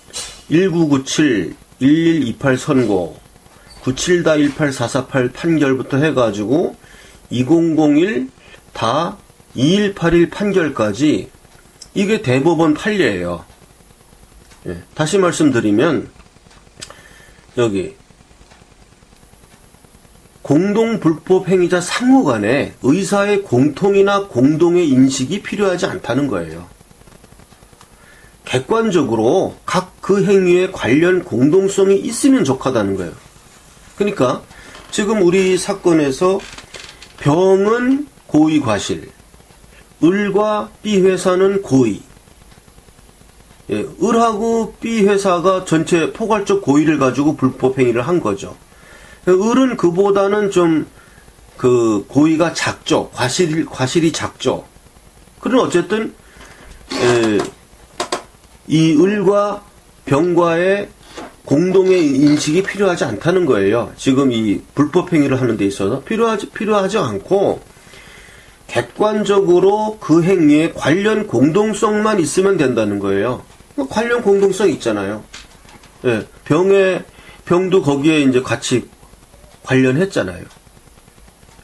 1997, 1128 선고, 97-18448 판결부터 해가지고 2001 다 2181 판결까지 이게 대법원 판례예요. 다시 말씀드리면 여기 공동 불법 행위자 상호 간에 의사의 공통이나 공동의 인식이 필요하지 않다는 거예요. 객관적으로 각 그 행위에 관련 공동성이 있으면 족하다는 거예요. 그러니까 지금 우리 사건에서 병은 고의 과실, 을과 B 회사는 고의. 을하고 B 회사가 전체 포괄적 고의를 가지고 불법 행위를 한 거죠. 을은 그보다는 좀 그 고의가 작죠. 과실이 작죠. 그러나 어쨌든 이 을과 병과의 공동의 인식이 필요하지 않다는 거예요. 지금 이 불법 행위를 하는 데 있어서 필요하지 않고 객관적으로 그 행위에 관련 공동성만 있으면 된다는 거예요. 관련 공동성 있잖아요. 병도 거기에 이제 같이 관련했잖아요.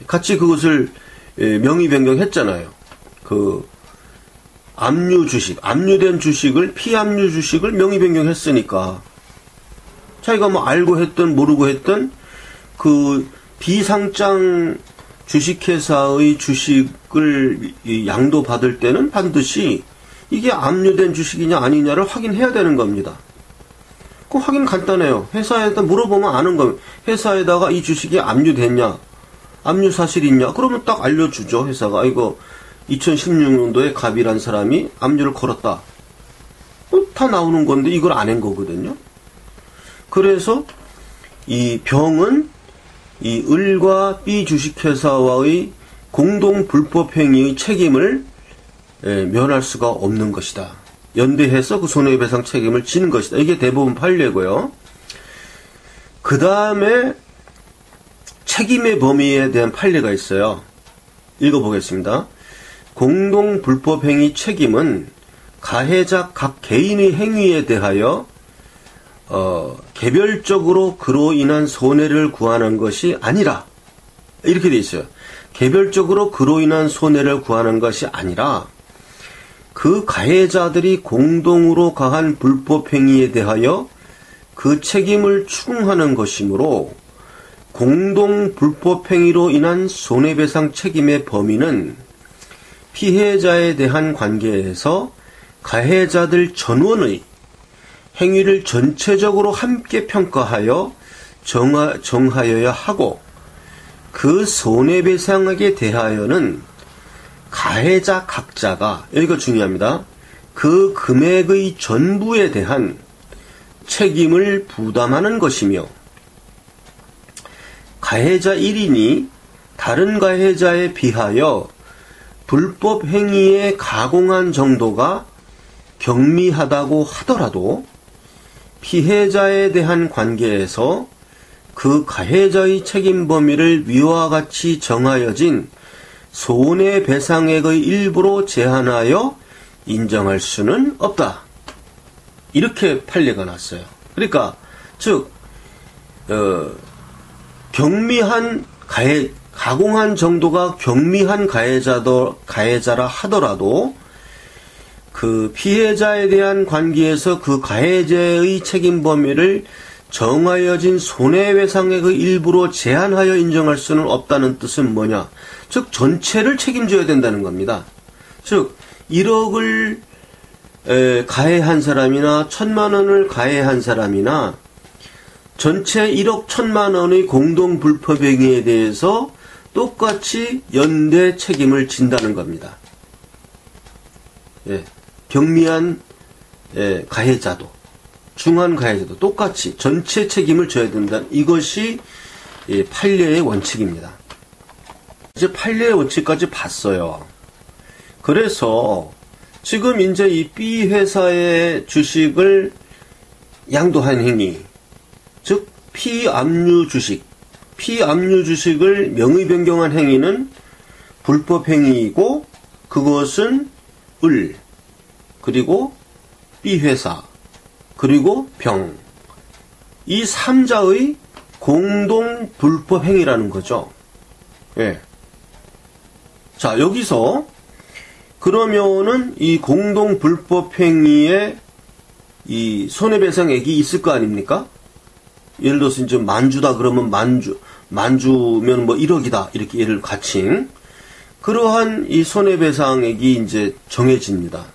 같이 그것을 명의 변경했잖아요. 압류 주식, 압류된 주식을, 피압류 주식을 명의 변경했으니까, 자기가 뭐 알고 했든 모르고 했든, 그 비상장 주식회사의 주식을 양도받을 때는 반드시 이게 압류된 주식이냐 아니냐를 확인해야 되는 겁니다. 그 확인 간단해요. 회사에다 물어보면 아는 겁니다. 회사에다가 이 주식이 압류됐냐, 압류 사실 있냐, 그러면 딱 알려주죠. 회사가 이거 2016년도에 갑이란 사람이 압류를 걸었다. 다 나오는 건데 이걸 안 한 거거든요. 그래서 이 병은 이 을과 B 주식회사와의 공동 불법행위의 책임을 면할 수가 없는 것이다. 연대해서 그 손해배상 책임을 지는 것이다. 이게 대부분 판례고요. 그 다음에 책임의 범위에 대한 판례가 있어요. 읽어보겠습니다. 공동 불법행위 책임은 가해자 각 개인의 행위에 대하여 개별적으로 그로 인한 손해를 구하는 것이 아니라, 이렇게 돼 있어요. 개별적으로 그로 인한 손해를 구하는 것이 아니라 그 가해자들이 공동으로 가한 불법행위에 대하여 그 책임을 추궁하는 것이므로 공동 불법행위로 인한 손해배상 책임의 범위는 피해자에 대한 관계에서 가해자들 전원의 행위를 전체적으로 함께 평가하여 정하여야 하고, 그 손해배상액에 대하여는 가해자 각자가, 여기가 중요합니다. 그 금액의 전부에 대한 책임을 부담하는 것이며, 가해자 1인이 다른 가해자에 비하여 불법 행위에 가공한 정도가 경미하다고 하더라도 피해자에 대한 관계에서 그 가해자의 책임 범위를 위와 같이 정하여진 손해배상액의 일부로 제한하여 인정할 수는 없다. 이렇게 판례가 났어요. 그러니까 즉 경미한 가공한 정도가 경미한 가해자라 하더라도 그 피해자에 대한 관계에서 그 가해자의 책임 범위를 정하여진 손해배상액의 일부로 제한하여 인정할 수는 없다는 뜻은 뭐냐? 즉 전체를 책임져야 된다는 겁니다. 즉 1억을 가해한 사람이나 1,000만 원을 가해한 사람이나 전체 1억 1,000만 원의 공동 불법행위에 대해서 똑같이 연대 책임을 진다는 겁니다. 예. 경미한 가해자도, 중한 가해자도 똑같이 전체 책임을 져야 된다. 이것이 판례의 원칙입니다. 이제 판례의 원칙까지 봤어요. 그래서 지금 이제 이 B 회사의 주식을 양도한 행위, 즉 피압류 주식을 명의 변경한 행위는 불법 행위이고, 그것은 을, 그리고 B회사, 그리고 병, 이 3자의 공동 불법 행위라는 거죠. 예. 자, 여기서 그러면은 이 공동 불법 행위에 이 손해배상액이 있을 거 아닙니까? 예를 들어서 이제 만주다 그러면 만주면 뭐 1억이다 이렇게 예를 갖칭 그러한 이 손해배상액이 이제 정해집니다.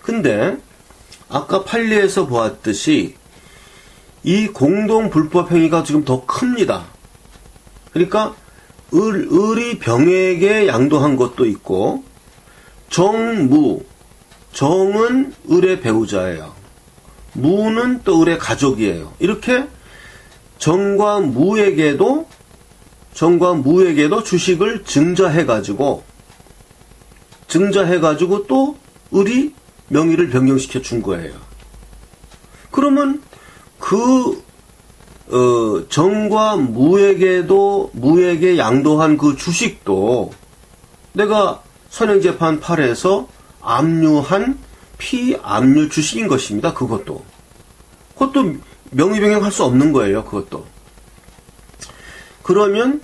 근데 아까 판례에서 보았듯이 이 공동 불법 행위가 지금 더 큽니다. 그러니까 을이 병에게 양도한 것도 있고, 정무, 정은 을의 배우자예요. 무는 또 을의 가족이에요. 이렇게 정과 무에게도 주식을 증자해가지고 또 을이 명의를 변경시켜 준 거예요. 그러면 정과 무에게 양도한 그 주식도 내가 선행재판 8에서 압류한 피압류 주식인 것입니다. 그것도 명의 변경할 수 없는 거예요. 그것도. 그러면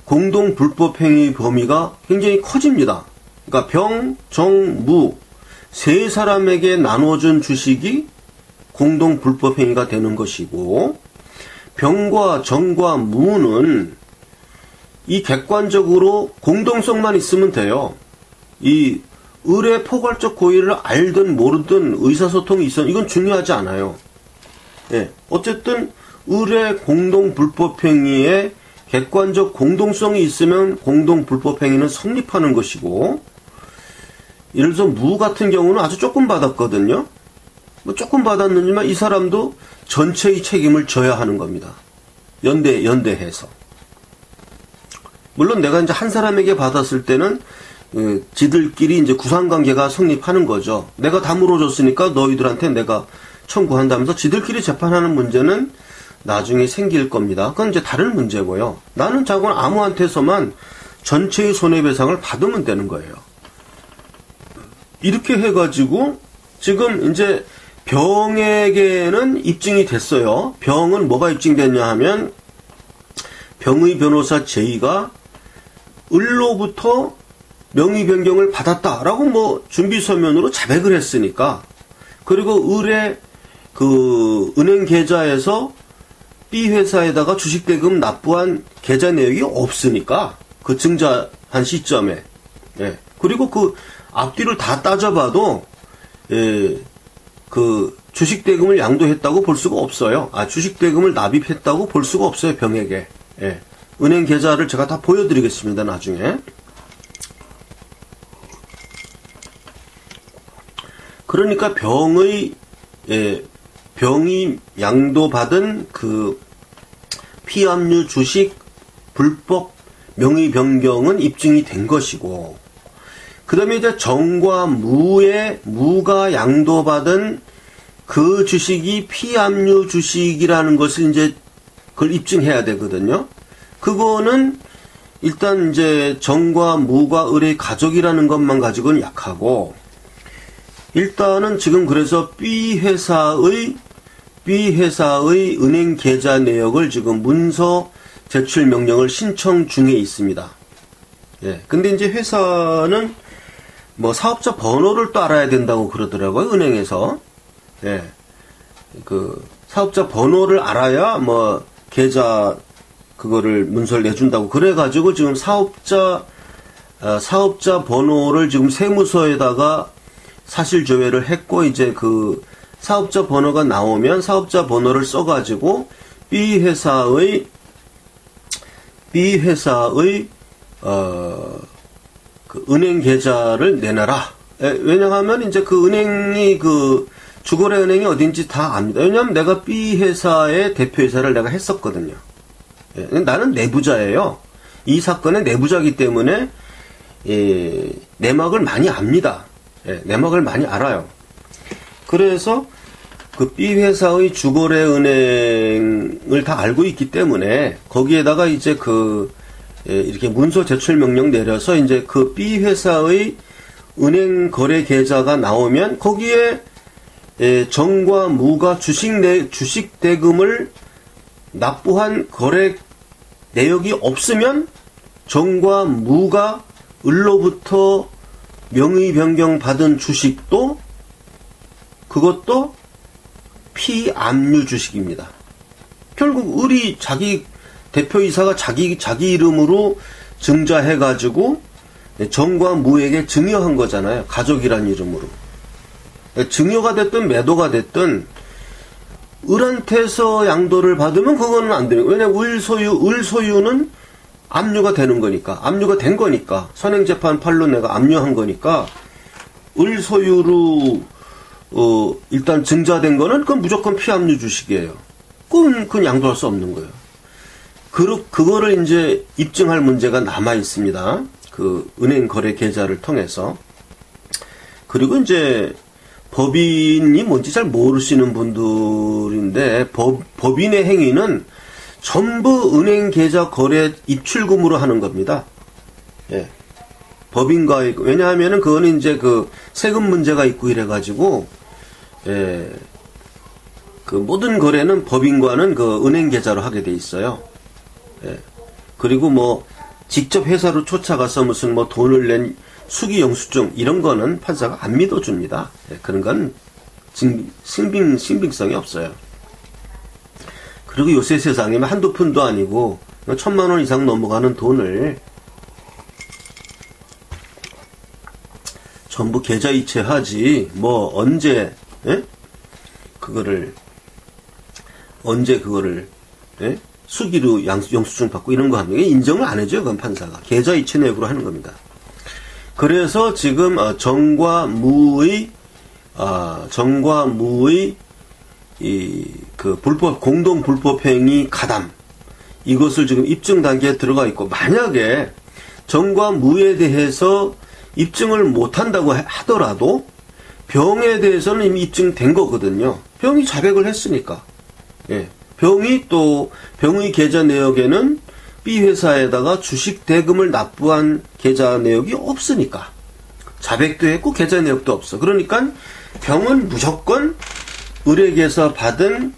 공동 불법 행위 범위가 굉장히 커집니다. 그러니까 병, 정, 무 세 사람에게 나눠준 주식이 공동 불법행위가 되는 것이고, 병과 정과 무는 이 객관적으로 공동성만 있으면 돼요. 이 을의 포괄적 고의를 알든 모르든 의사소통이 있어, 이건 중요하지 않아요. 예, 어쨌든 을의 공동 불법행위에 객관적 공동성이 있으면 공동 불법행위는 성립하는 것이고, 예를 들어서 무 같은 경우는 아주 조금 받았거든요. 뭐 조금 받았는지만 이 사람도 전체의 책임을 져야 하는 겁니다. 연대해서. 물론 내가 이제 한 사람에게 받았을 때는 지들끼리 이제 구상관계가 성립하는 거죠. 내가 다 물어줬으니까 너희들한테 내가 청구한다면서 지들끼리 재판하는 문제는 나중에 생길 겁니다. 그건 이제 다른 문제고요. 나는 자고는 아무한테서만 전체의 손해배상을 받으면 되는 거예요. 이렇게 해가지고 지금 이제 병에게는 입증이 됐어요. 병은 뭐가 입증됐냐 하면 병의 변호사 J가 을로부터 명의 변경을 받았다라고 뭐 준비 서면으로 자백을 했으니까, 그리고 을의 그 은행 계좌에서 B 회사에다가 주식 대금 납부한 계좌 내역이 없으니까 그 증자한 시점에, 예. 그리고 그 앞뒤를 다 따져봐도 그 주식 대금을 양도했다고 볼 수가 없어요. 주식 대금을 납입했다고 볼 수가 없어요, 병에게. 예. 은행 계좌를 제가 다 보여드리겠습니다, 나중에. 그러니까 병이 양도받은 그 피압류 주식 불법 명의 변경은 입증이 된 것이고, 그 다음에 이제 정과 무가 양도받은 그 주식이 피압류 주식이라는 것을 이제 그걸 입증해야 되거든요. 그거는 일단 이제 정과 무가 을의 가족이라는 것만 가지고는 약하고, 일단은 지금 그래서 B 회사의 은행 계좌 내역을 지금 문서 제출 명령을 신청 중에 있습니다. 예. 근데 이제 회사는 뭐 사업자 번호를 또 알아야 된다고 그러더라고요, 은행에서. 예. 그 사업자 번호를 알아야 뭐 계좌 그거를 문서를 내준다고 그래가지고 지금 사업자 번호를 지금 세무서에다가 사실 조회를 했고, 이제 그 사업자 번호가 나오면 사업자 번호를 써가지고 B 회사의 그 은행 계좌를 내놔라. 왜냐하면 이제 그 은행이 그 주거래 은행이 어딘지 다 압니다. 왜냐하면 내가 B 회사의 대표이사를 내가 했었거든요. 나는 내부자예요. 이 사건의 내부자이기 때문에 내막을 많이 압니다. 내막을 많이 알아요. 그래서 그 B 회사의 주거래 은행을 다 알고 있기 때문에 거기에다가 이제 이렇게 문서 제출 명령 내려서 이제 그 B 회사의 은행 거래 계좌가 나오면 거기에 정과 무가 주식 대금을 납부한 거래 내역이 없으면 정과 무가 을로부터 명의 변경 받은 주식도 그것도 피압류 주식입니다. 결국 을이 자기 대표이사가 자기 이름으로 증자해가지고 정과 무에게 증여한 거잖아요. 가족이란 이름으로. 증여가 됐든 매도가 됐든 을한테서 양도를 받으면 그거는 안 되는 거예요. 왜냐면 을 소유는 압류가 되는 거니까, 압류가 된 거니까, 선행재판 판로 내가 압류한 거니까, 을 소유로 일단 증자된 거는 그건 무조건 피압류 주식이에요. 그건 양도할 수 없는 거예요. 그거를 이제 입증할 문제가 남아 있습니다. 그 은행 거래 계좌를 통해서. 그리고 이제 법인이 뭔지 잘 모르시는 분들인데, 법인의 행위는 전부 은행 계좌 거래 입출금으로 하는 겁니다. 예. 법인과의, 왜냐하면은 그거는 이제 그 세금 문제가 있고 이래가지고, 예. 그 모든 거래는 법인과는 그 은행 계좌로 하게 돼 있어요. 예. 그리고 뭐, 직접 회사로 쫓아가서 무슨 뭐 돈을 낸 수기 영수증 이런 거는 판사가 안 믿어줍니다. 예, 그런 건 신빙성이 없어요. 그리고 요새 세상에 한두 푼도 아니고 1,000만 원 이상 넘어가는 돈을 전부 계좌이체하지 뭐 언제 그거를 예? 수기로 영수증 받고 이런 거 하면 인정을 안 해줘요. 그건 판사가 계좌이체 내역으로 하는 겁니다. 그래서 지금 정과 무의 그 공동 불법행위 가담 이것을 지금 입증 단계에 들어가 있고, 만약에 정과 무에 대해서 입증을 못한다고 하더라도 병에 대해서는 이미 입증된 거거든요. 병이 자백을 했으니까. 예. 병의 계좌 내역에는 B 회사에다가 주식 대금을 납부한 계좌 내역이 없으니까. 자백도 했고 계좌 내역도 없어. 그러니까 병은 무조건 을에게서 받은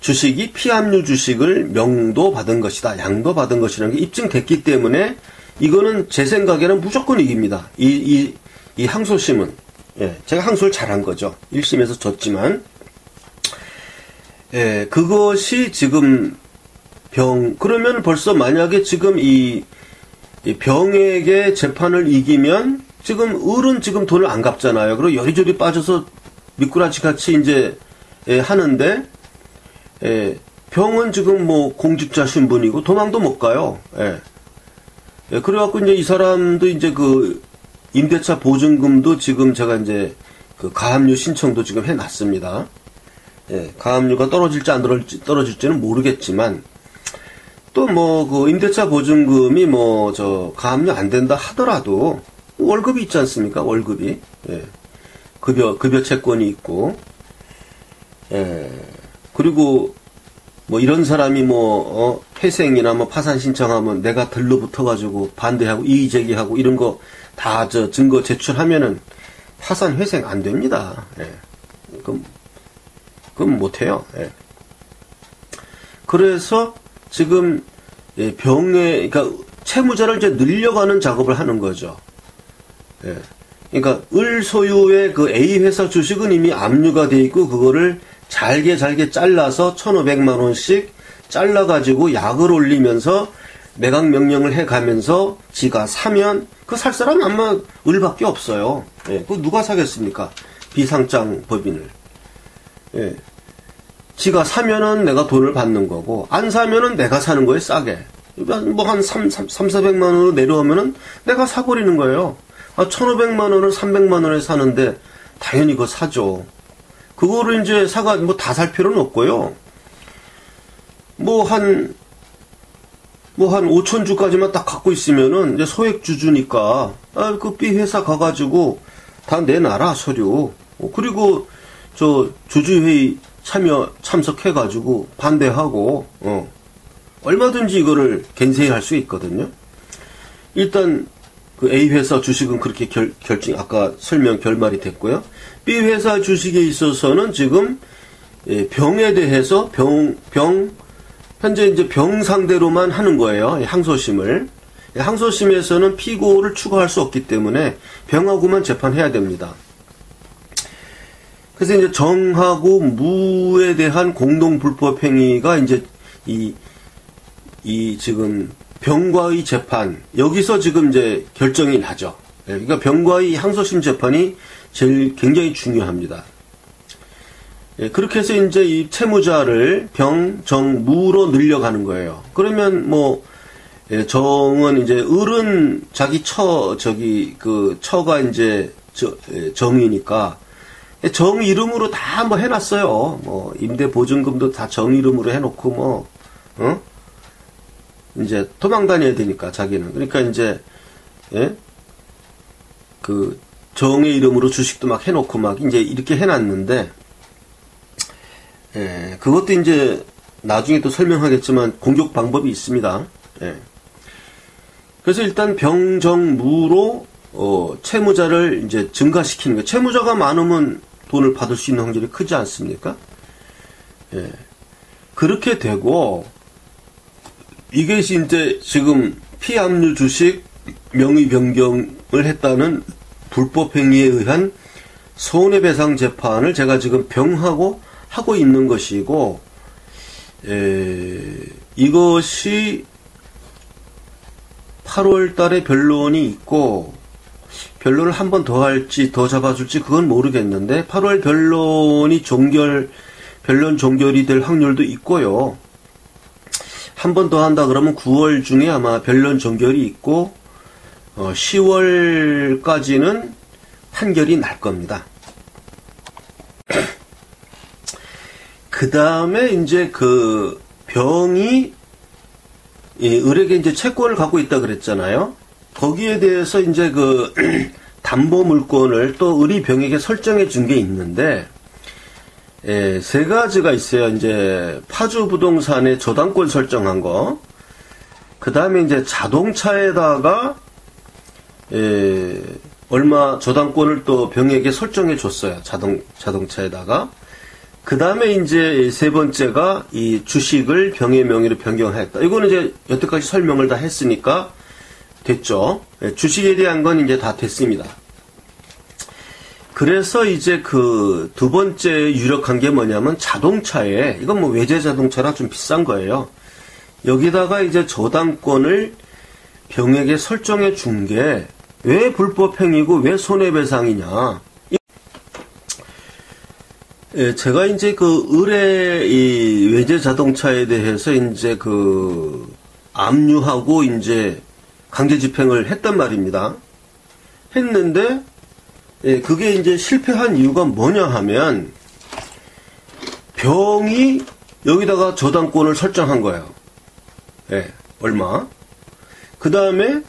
주식이 피압류 주식을 명도 받은 것이다, 양도 받은 것이라는 게 입증됐기 때문에 이거는 제 생각에는 무조건 이깁니다. 이 항소심은. 예, 제가 항소를 잘한 거죠. 1심에서 졌지만. 예, 그것이 지금 그러면 벌써 만약에 지금 이 병에게 재판을 이기면 지금 을은 지금 돈을 안 갚잖아요. 그리고 여리저리 빠져서 미꾸라지 같이 이제 하는데, 병은 지금 뭐 공직자 신분이고 도망도 못 가요. 그래갖고 이제 이 사람도 이제 그 임대차 보증금도 지금 제가 이제 그 가압류 신청도 지금 해놨습니다. 가압류가 떨어질지 안 떨어질지는 모르겠지만, 또 뭐 그 임대차 보증금이 뭐 가압류 안 된다 하더라도 월급이 있지 않습니까? 월급이. 급여 채권이 있고. 그리고 뭐 이런 사람이 뭐 회생이나 뭐 파산 신청하면 내가 들러붙어가지고 반대하고 이의 제기하고 이런 거 다 증거 제출하면은 파산 회생 안 됩니다. 그럼 못해요. 그래서 지금 그러니까 채무자를 이제 늘려가는 작업을 하는 거죠. 그러니까 을 소유의 그 A 회사 주식은 이미 압류가 돼 있고, 그거를 잘게 잘라서 1,500만 원씩 잘라가지고 약을 올리면서 매각 명령을 해가면서 지가 사면 그 살 사람 아마 을밖에 없어요. 그 누가 사겠습니까? 비상장 법인을. 지가 사면은 내가 돈을 받는 거고, 안 사면은 내가 사는 거예요, 싸게. 뭐 한 400만 원으로 내려오면은 내가 사버리는 거예요. 1,500만 원을 300만 원에 사는데 당연히 그거 사죠. 그거를 이제 뭐 다 살 필요는 없고요. 뭐 한 5,000주까지만 딱 갖고 있으면은 이제 소액주주니까, 그 B 회사 가가지고 다 내놔라, 서류. 그리고 주주회의 참석해가지고 반대하고, 얼마든지 이거를 갱세할 수 있거든요. 일단, 그 A 회사 주식은 그렇게 아까 결말이 됐고요. B 회사 주식에 있어서는 지금, 병에 대해서 현재 이제 병 상대로만 하는 거예요. 항소심을. 항소심에서는 피고를 추가할 수 없기 때문에 병하고만 재판해야 됩니다. 그래서 이제 정하고 무에 대한 공동 불법 행위가 이제 지금 병과의 재판, 여기서 지금 이제 결정이 나죠. 그러니까 병과의 항소심 재판이 굉장히 중요합니다. 그렇게 해서 이제 이 채무자를 병, 정, 무로 늘려가는 거예요. 그러면 뭐, 정은 이제, 을은 자기 처가 이제, 정이니까, 정 이름으로 다 뭐 해놨어요. 뭐, 임대 보증금도 다 정 이름으로 해놓고 뭐, 이제 도망 다녀야 되니까, 자기는. 그러니까 이제, 그, 정의 이름으로 주식도 막 해놓고 막 이제 이렇게 해놨는데, 그것도 이제 나중에 또 설명하겠지만 공격 방법이 있습니다. 그래서 일단 병정무로 채무자를 이제 증가시키는 거예요. 채무자가 많으면 돈을 받을 수 있는 확률이 크지 않습니까? 그렇게 되고, 이게 이제 지금 피압류 주식 명의 변경을 했다는 불법 행위에 의한 손해배상 재판을 제가 지금 병하고 하고 있는 것이고, 이것이 8월 달에 변론이 있고, 변론을 한 번 더 할지 더 잡아줄지 그건 모르겠는데, 8월 변론 종결이 될 확률도 있고요. 한 번 더 한다 그러면 9월 중에 아마 변론 종결이 있고, 10월까지는 판결이 날 겁니다. 그 다음에 이제 그 병이 을에게 이제 채권을 갖고 있다 그랬잖아요. 거기에 대해서 이제 그 담보 물권을 또 을이 병에게 설정해 준 게 있는데, 세 가지가 있어요. 이제 파주 부동산에 저당권 설정한 거, 그 다음에 이제 자동차에다가 얼마 저당권을 또 병에게 설정해 줬어요. 자동차에다가. 그 다음에 이제 세 번째가 이 주식을 병의 명의로 변경하였다. 이거는 이제 여태까지 설명을 다 했으니까 됐죠. 주식에 대한 건 이제 다 됐습니다. 그래서 이제 그 두 번째 유력한 게 뭐냐면 자동차에, 이건 뭐 외제 자동차라 좀 비싼 거예요. 여기다가 이제 저당권을 병에게 설정해 준 게 왜 불법 행위고 왜 손해배상이냐. 제가 이제 그 을의 이 외제 자동차에 대해서 이제 그 압류하고 이제 강제 집행을 했단 말입니다. 했는데, 그게 이제 실패한 이유가 뭐냐 하면, 병이 여기다가 저당권을 설정한 거예요. 얼마. 그 다음에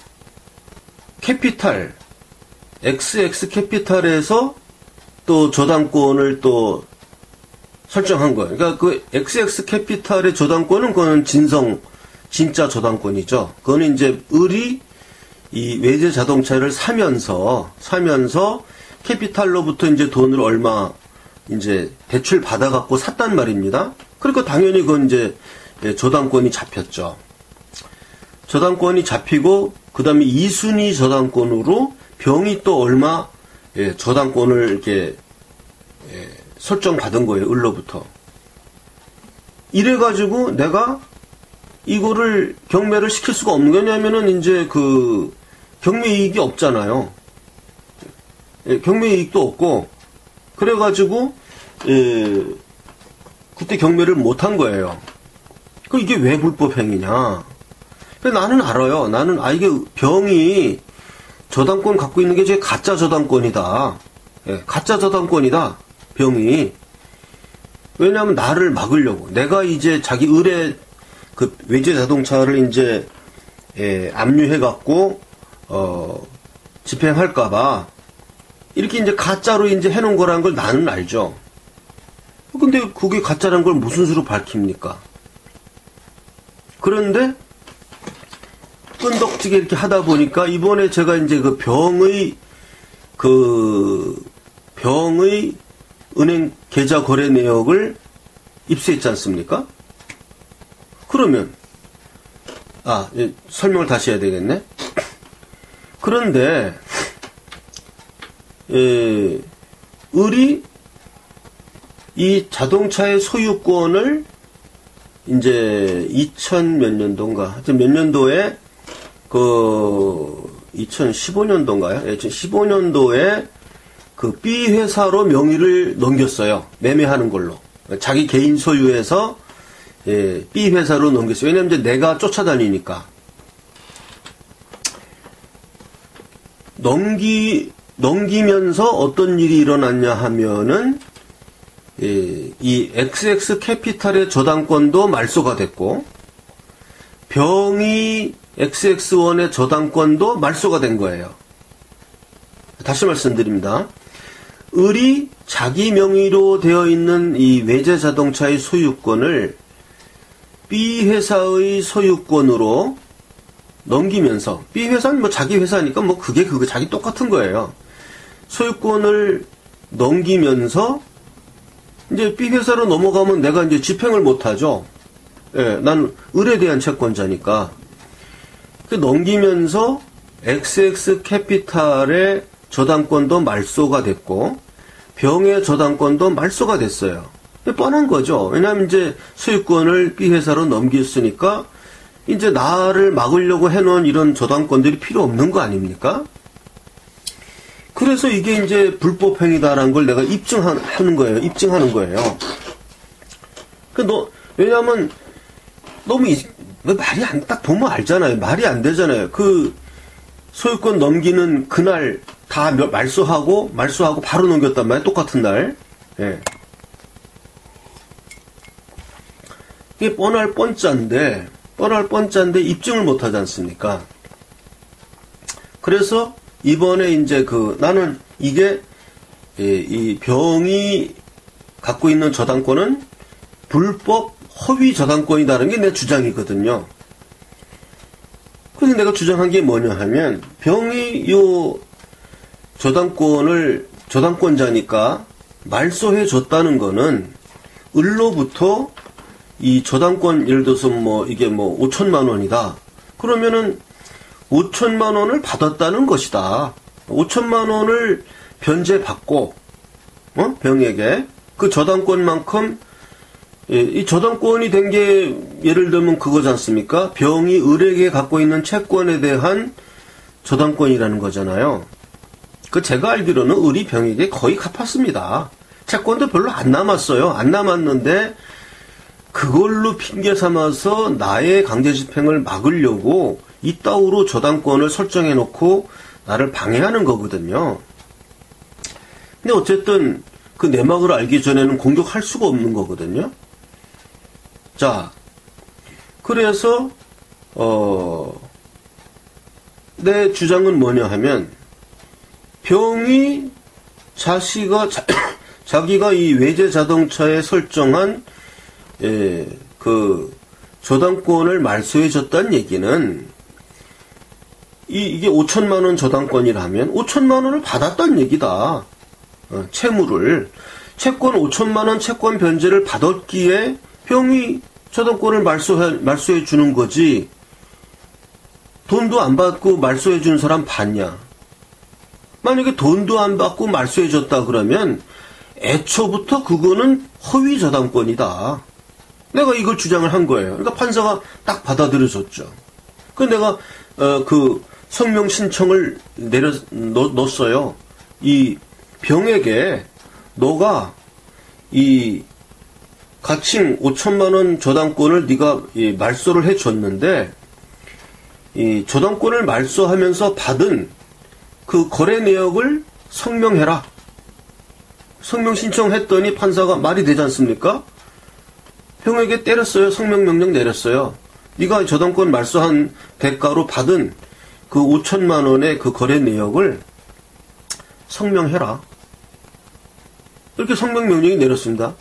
캐피탈, XX 캐피탈에서 또 저당권을 또 설정한 거예요. 그러니까 그 XX 캐피탈의 저당권은 그거는 진짜 저당권이죠. 그거는 이제 을이 이 외제 자동차를 사면서 캐피탈로부터 이제 돈을 얼마 이제 대출 받아갖고 샀단 말입니다. 그러니까 당연히 그건 이제 저당권이 잡혔죠. 저당권이 잡히고, 그 다음에 2순위 저당권으로 병이 또 얼마 저당권을 이렇게 설정받은 거예요. 을로부터. 이래가지고 내가 이거를 경매를 시킬 수가 없는 게, 왜냐면은 이제 그 경매이익이 없잖아요. 경매이익도 없고, 그래가지고 그때 경매를 못한 거예요. 그 이게 왜 불법 행위냐? 나는 알아요. 이게 병이 저당권 갖고 있는 게 이제 가짜 저당권이다. 가짜 저당권이다. 병이. 왜냐하면 나를 막으려고. 내가 이제 자기 을의 그 외제 자동차를 이제 압류해갖고 집행할까봐 이렇게 이제 가짜로 이제 해놓은 거라는 걸 나는 알죠. 근데 그게 가짜라는 걸 무슨 수로 밝힙니까? 그런데 끈덕지게 이렇게 하다 보니까 이번에 제가 이제 그 병의 은행 계좌 거래 내역을 입수했지 않습니까? 그러면 설명을 다시 해야 되겠네. 그런데 을이 이 자동차의 소유권을 이제 2000 몇 년도인가, 하여튼 몇 년도에 2015년도인가요? 2015년도에 그 B 회사로 명의를 넘겼어요. 매매하는 걸로. 자기 개인 소유에서 B 회사로 넘겼어요. 왜냐면 이제 내가 쫓아다니니까. 넘기면서 어떤 일이 일어났냐 하면은, 이 XX 캐피탈의 저당권도 말소가 됐고, 병이 XX1의 저당권도 말소가 된 거예요. 다시 말씀드립니다. 을이 자기 명의로 되어 있는 이 외제 자동차의 소유권을 B 회사의 소유권으로 넘기면서, B 회사는 뭐 자기 회사니까 뭐 그게 자기 똑같은 거예요. 소유권을 넘기면서 이제 B 회사로 넘어가면 내가 이제 집행을 못 하죠. 예, 난 을에 대한 채권자니까. 그 넘기면서 XX 캐피탈의 저당권도 말소가 됐고 병의 저당권도 말소가 됐어요. 뻔한 거죠. 왜냐하면 이제 소유권을 B 회사로 넘겼으니까 이제 나를 막으려고 해놓은 이런 저당권들이 필요 없는 거 아닙니까? 그래서 이게 이제 불법행위다라는 걸 내가 입증하는 거예요. 왜냐하면 너무 말이 딱 보면 알잖아요. 말이 안 되잖아요. 그 소유권 넘기는 그날 다 말소하고 바로 넘겼단 말이에요. 똑같은 날. 예. 이게 뻔할 뻔짠데 입증을 못 하지 않습니까? 그래서 이번에 이제 나는 이게 이 병이 갖고 있는 저당권은 불법 허위 저당권이다라는 게 내 주장이거든요. 그래서 내가 주장한 게 뭐냐 하면 병이 요 저당권자니까 말소해 줬다는 거는 을로부터 이 저당권 예를 들어서 이게 5천만 원이다. 그러면은 5천만 원을 받았다는 것이다. 5천만 원을 변제받고 병에게 그 저당권만큼 이 저당권이 된 게 예를 들면 그거지 않습니까? 병이 을에게 갖고 있는 채권에 대한 저당권이라는 거잖아요. 제가 알기로는 을이 병에게 거의 갚았습니다. 채권도 별로 안 남았어요. 안 남았는데 그걸로 핑계 삼아서 나의 강제 집행을 막으려고 이따위로 저당권을 설정해 놓고 나를 방해하는 거거든요. 근데 어쨌든 그 내막을 알기 전에는 공격할 수가 없는 거거든요. 자, 그래서 내 주장은 뭐냐 하면 병이 자기가 이 외제 자동차에 설정한 그 저당권을 말소해 줬다는 얘기는 이게 5천만 원 저당권이라면 5천만 원을 받았다는 얘기다. 채무를. 채권 5천만 원 채권 변제를 받았기에 병이 저당권을 말소해 주는 거지. 돈도 안 받고 말소해 주는 사람 봤냐? 만약에 돈도 안 받고 말소해 줬다 그러면 애초부터 그거는 허위 저당권이다. 내가 이걸 주장을 한 거예요. 그러니까 판사가 딱 받아들여줬죠. 그래서 내가 그 성명 신청을 넣었어요. 이 병에게 너가 이 가칭 5천만 원 저당권을 네가 말소를 해줬는데 이 저당권을 말소하면서 받은 그 거래 내역을 성명해라. 성명 신청했더니 판사가 말이 되지 않습니까? 병에게 때렸어요. 성명명령 내렸어요. 네가 저당권 말소한 대가로 받은 그 5천만 원의 그 거래 내역을 성명해라. 이렇게 성명명령이 내렸습니다.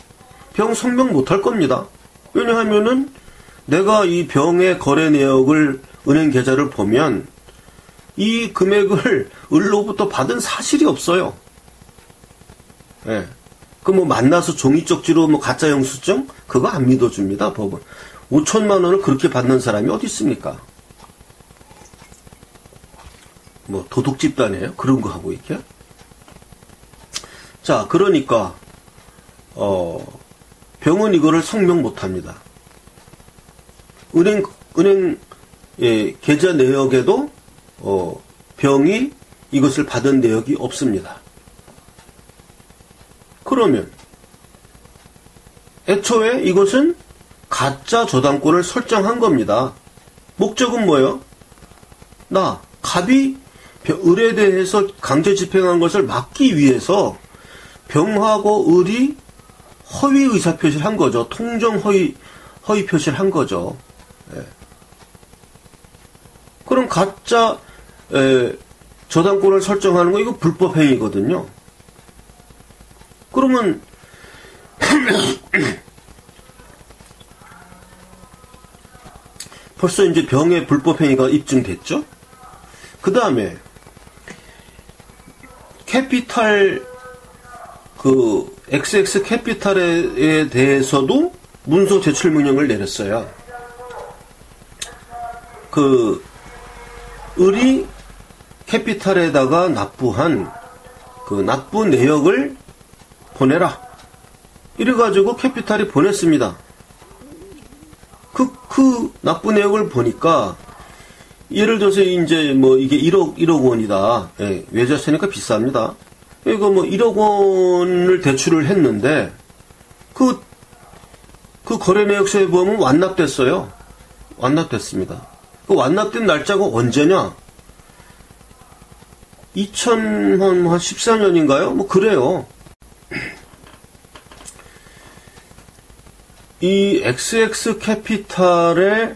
병 성명 못할 겁니다. 왜냐하면은 내가 이 병의 거래 내역을 은행 계좌를 보면 이 금액을 을로부터 받은 사실이 없어요. 예. 만나서 종이쪽지로 가짜 영수증? 그거 안 믿어줍니다, 법은. 5천만 원을 그렇게 받는 사람이 어디 있습니까? 도둑 집단이에요? 그런 거 하고 있게? 자, 그러니까, 병은 이거를 성명 못 합니다. 은행, 계좌 내역에도, 병이 이것을 받은 내역이 없습니다. 그러면 애초에 이것은 가짜 저당권을 설정한 겁니다. 목적은 뭐예요? 갑이 을에 대해서 강제 집행한 것을 막기 위해서 병하고 을이 허위 의사표시를 한 거죠. 통정 허위 표시를 한 거죠. 예. 그럼 가짜 저당권을 설정하는 거 이거 불법 행위거든요. 그러면 벌써 이제 병의 불법 행위가 입증됐죠? 그 다음에 캐피탈 XX 캐피탈에 대해서도 문서 제출 명령을 내렸어요. 을이 캐피탈에다가 납부한 그 납부 내역을 보내라. 이래가지고 캐피탈이 보냈습니다. 그 납부 내역을 보니까, 예를 들어서 이제 뭐 이게 1억 원이다. 예, 외자세니까 비쌉니다. 이거 뭐 1억 원을 대출을 했는데, 그 거래 내역서에 보면 완납됐어요. 완납됐습니다. 그 완납된 날짜가 언제냐? 2014년인가요? 뭐 그래요. 이 XX 캐피탈의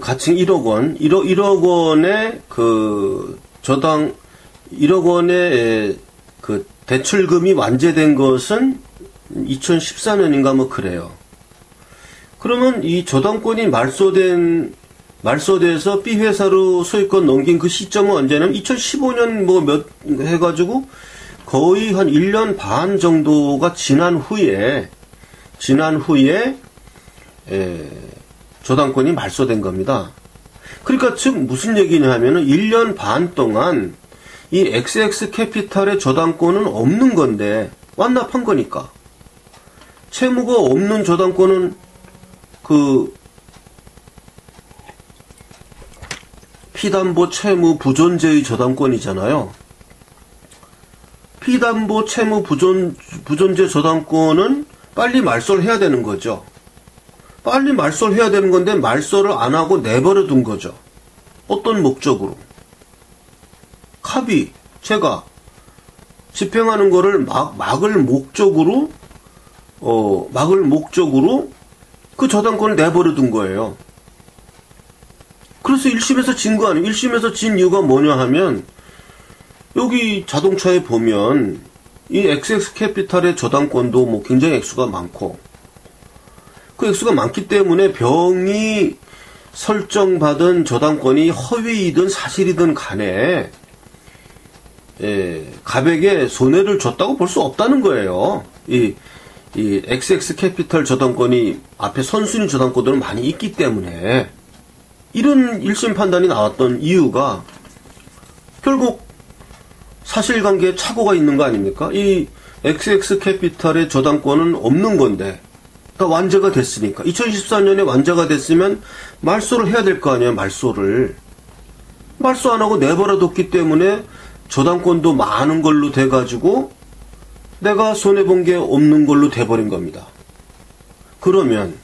가칭 1억 원, 1억 원의 저당 1억 원의 대출금이 완제된 것은 2014년인가 뭐 그래요. 그러면 이 저당권이 말소돼서 B 회사로 소유권 넘긴 그 시점은 언제냐면 2015년 해가지고 거의 한 1년 반 정도가 지난 후에 저당권이 말소된 겁니다. 그러니까 즉 무슨 얘기냐 하면은 1년 반 동안 이 XX 캐피탈의 저당권은 없는 건데 완납한 거니까. 채무가 없는 저당권은 피담보 채무 부존재의 저당권이잖아요. 피담보 채무 부존재 저당권은 빨리 말소를 해야 되는 거죠. 빨리 말소를 해야 되는 건데 말소를 안 하고 내버려 둔 거죠. 어떤 목적으로? 제가 집행하는 거를 막을 목적으로 그 저당권을 내버려 둔 거예요. 그래서 1심에서 진 거 아니에요. 1심에서 진 이유가 뭐냐 하면, 여기 자동차에 보면, 이 XX 캐피탈의 저당권도 뭐 굉장히 액수가 많고, 그 액수가 많기 때문에 병이 설정받은 저당권이 허위이든 사실이든 간에, 갑에게 손해를 줬다고 볼 수 없다는 거예요. 이 XX 캐피탈 저당권이 앞에 선순위 저당권들은 많이 있기 때문에, 이런 1심 판단이 나왔던 이유가 결국 사실관계에 착오가 있는 거 아닙니까? 이 XX 캐피탈의 저당권은 없는 건데 다 완제가 됐으니까 2014년에 완제가 됐으면 말소를 해야 될 거 아니에요. 말소 안 하고 내버려 뒀기 때문에 저당권도 많은 걸로 돼가지고 내가 손해본 게 없는 걸로 돼버린 겁니다. 그러면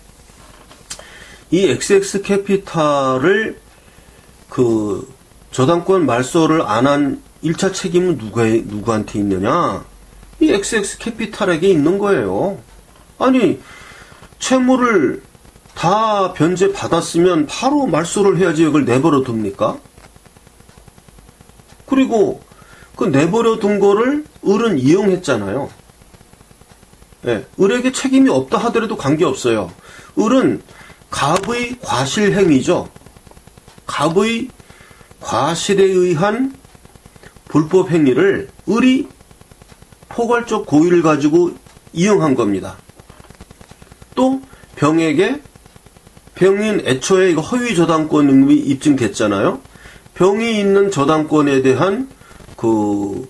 이 XX 캐피탈을 저당권 말소를 안 한 1차 책임은 누구한테 있느냐? 이 XX 캐피탈에게 있는 거예요. 아니, 채무를 다 변제 받았으면 바로 말소를 해야지 이걸 내버려 둡니까? 그리고 그 내버려 둔 거를 을은 이용했잖아요. 네, 을에게 책임이 없다 하더라도 관계없어요. 을은 갑의 과실 행위죠. 갑의 과실에 의한 불법 행위를 을이 포괄적 고의를 가지고 이용한 겁니다. 또 병인 애초에 이거 허위 저당권이 입증됐잖아요. 병이 있는 저당권에 대한 그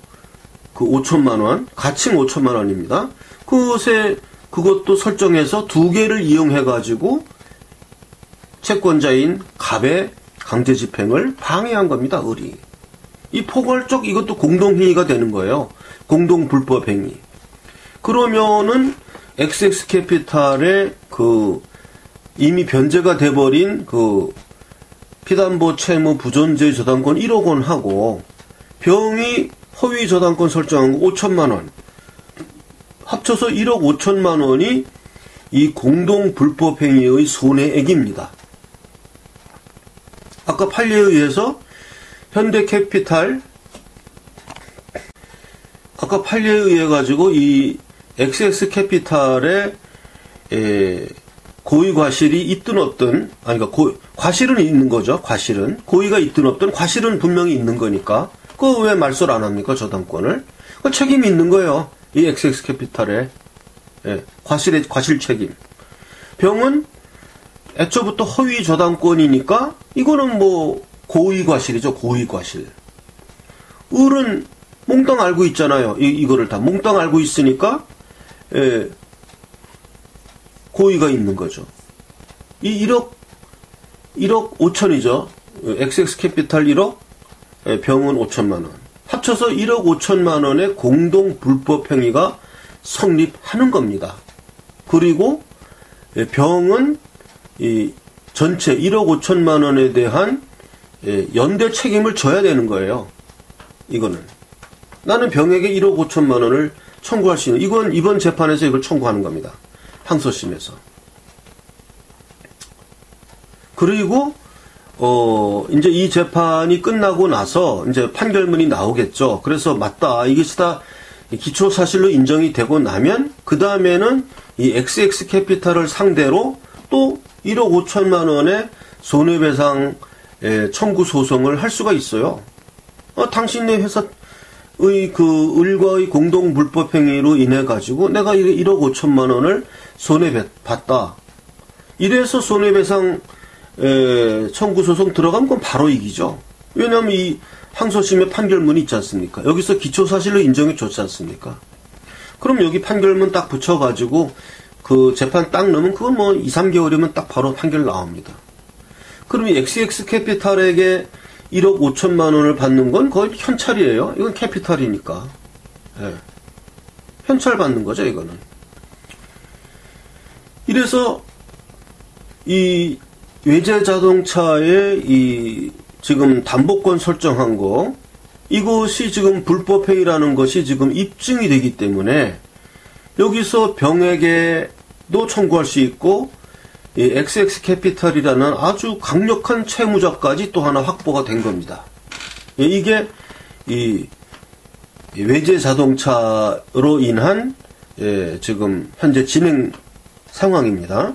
5천만 원, 가칭 5천만 원입니다. 그것도 설정해서 2개를 이용해 가지고 채권자인 갑의 강제 집행을 방해한 겁니다. 을이. 이 포괄적 이것도 공동행위가 되는 거예요. 공동 불법 행위. 그러면은 XX 캐피탈의 이미 변제가 돼버린 피담보 채무 부존재 저당권 1억 원 하고 병이 허위 저당권 설정한 거 5천만 원. 합쳐서 1억 5천만 원이 이 공동 불법 행위의 손해액입니다. 아까 판례에 의해서 아까 판례에 의해 가지고 이 XX 캐피탈의 고의 과실이 있든 없든, 과실은 있는 거죠. 고의가 있든 없든 과실은 분명히 있는 거니까. 그거 왜 말소를 안 합니까? 저당권을. 그 책임이 있는 거예요. 이 XX캐피탈의 과실 책임. 병은 애초부터 허위 저당권이니까 이거는 뭐 고의 과실이죠. 고의 과실. 을은 몽땅 알고 있잖아요. 이거를 다 몽땅 알고 있으니까 고의가 있는 거죠. 이 1억 5천이죠. XX캐피탈 1억, 병은 5천만 원. 합쳐서 1억 5천만 원의 공동 불법 행위가 성립하는 겁니다. 그리고 병은 이 전체 1억 5천만 원에 대한 연대 책임을 져야 되는 거예요. 이거는. 나는 병에게 1억 5천만 원을 청구할 수 있는, 이건 이번 재판에서 이걸 청구하는 겁니다. 항소심에서. 그리고 이제 이 재판이 끝나고 나서 이제 판결문이 나오겠죠. 그래서 맞다. 이것이 다 기초 사실로 인정이 되고 나면 그 다음에는 이 XX캐피탈을 상대로 또 1억 5천만 원의 손해배상 청구 소송을 할 수가 있어요. 당신네 회사의 그 을과의 공동 불법 행위로 인해 가지고 내가 1억 5천만 원을 손해봤다. 이래서 손해배상 청구 소송 들어가면 그건 바로 이기죠. 왜냐하면 이 항소심의 판결문이 있지 않습니까? 여기서 기초사실로 인정해 줬지 않습니까? 그럼 여기 판결문 딱 붙여가지고 그 재판 딱 넣으면 그건 뭐 2, 3개월이면 딱 바로 판결 나옵니다. 그럼 이 XX캐피탈에게 1억 5천만 원을 받는 건 거의 현찰이에요. 이건 캐피탈이니까. 현찰 받는 거죠, 이거는. 이래서 이 외제자동차의 이 지금 담보권 설정한 거, 이것이 지금 불법행위라는 것이 지금 입증이 되기 때문에 여기서 병에게도 청구할 수 있고 이 XX캐피탈이라는 아주 강력한 채무자까지 또 하나 확보가 된 겁니다. 이게 이 외제자동차로 인한 지금 현재 진행 상황입니다.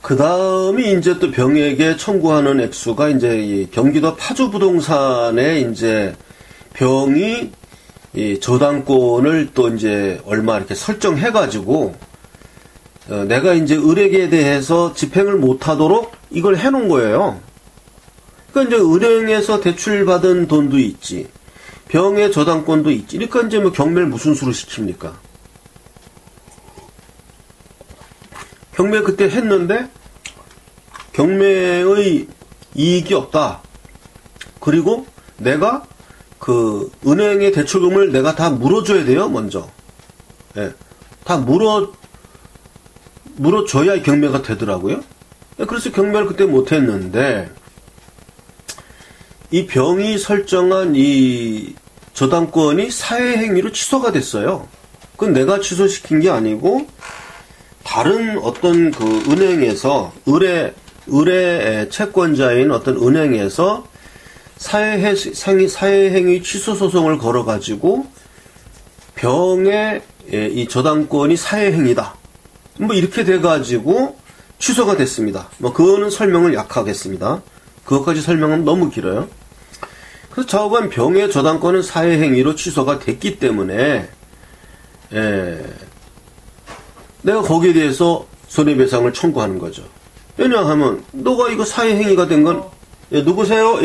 그 다음이 이제 또 병에게 청구하는 액수가 이제 이 경기도 파주부동산에 이제 병이 이 저당권을 또 이제 얼마 이렇게 설정해가지고 내가 이제 을에게 대해서 집행을 못하도록 이걸 해놓은 거예요. 그러니까 이제 은행에서 대출받은 돈도 있지, 병의 저당권도 있지. 그러니까 이제 뭐 경매를 무슨 수로 시킵니까? 경매 그때 했는데 경매의 이익이 없다. 그리고 내가 그 은행의 대출금을 내가 다 물어줘야 돼요, 먼저. 다 물어줘야 경매가 되더라고요. 그래서 경매를 그때 못했는데 이 병이 설정한 이 저당권이 사회행위로 취소가 됐어요. 그건 내가 취소시킨 게 아니고 다른 어떤 그 은행에서 을의 채권자인 어떤 은행에서 사회행위 취소 소송을 걸어가지고 병의 이 저당권이 사회행위다. 뭐 이렇게 돼가지고 취소가 됐습니다. 뭐 그거는 설명을 약하겠습니다. 그것까지 설명하면 너무 길어요. 그래서 좌우간 병의 저당권은 사회행위로 취소가 됐기 때문에 내가 거기에 대해서 손해배상을 청구하는 거죠. 왜냐하면 너가 이거 사회행위가 된 건 누구세요?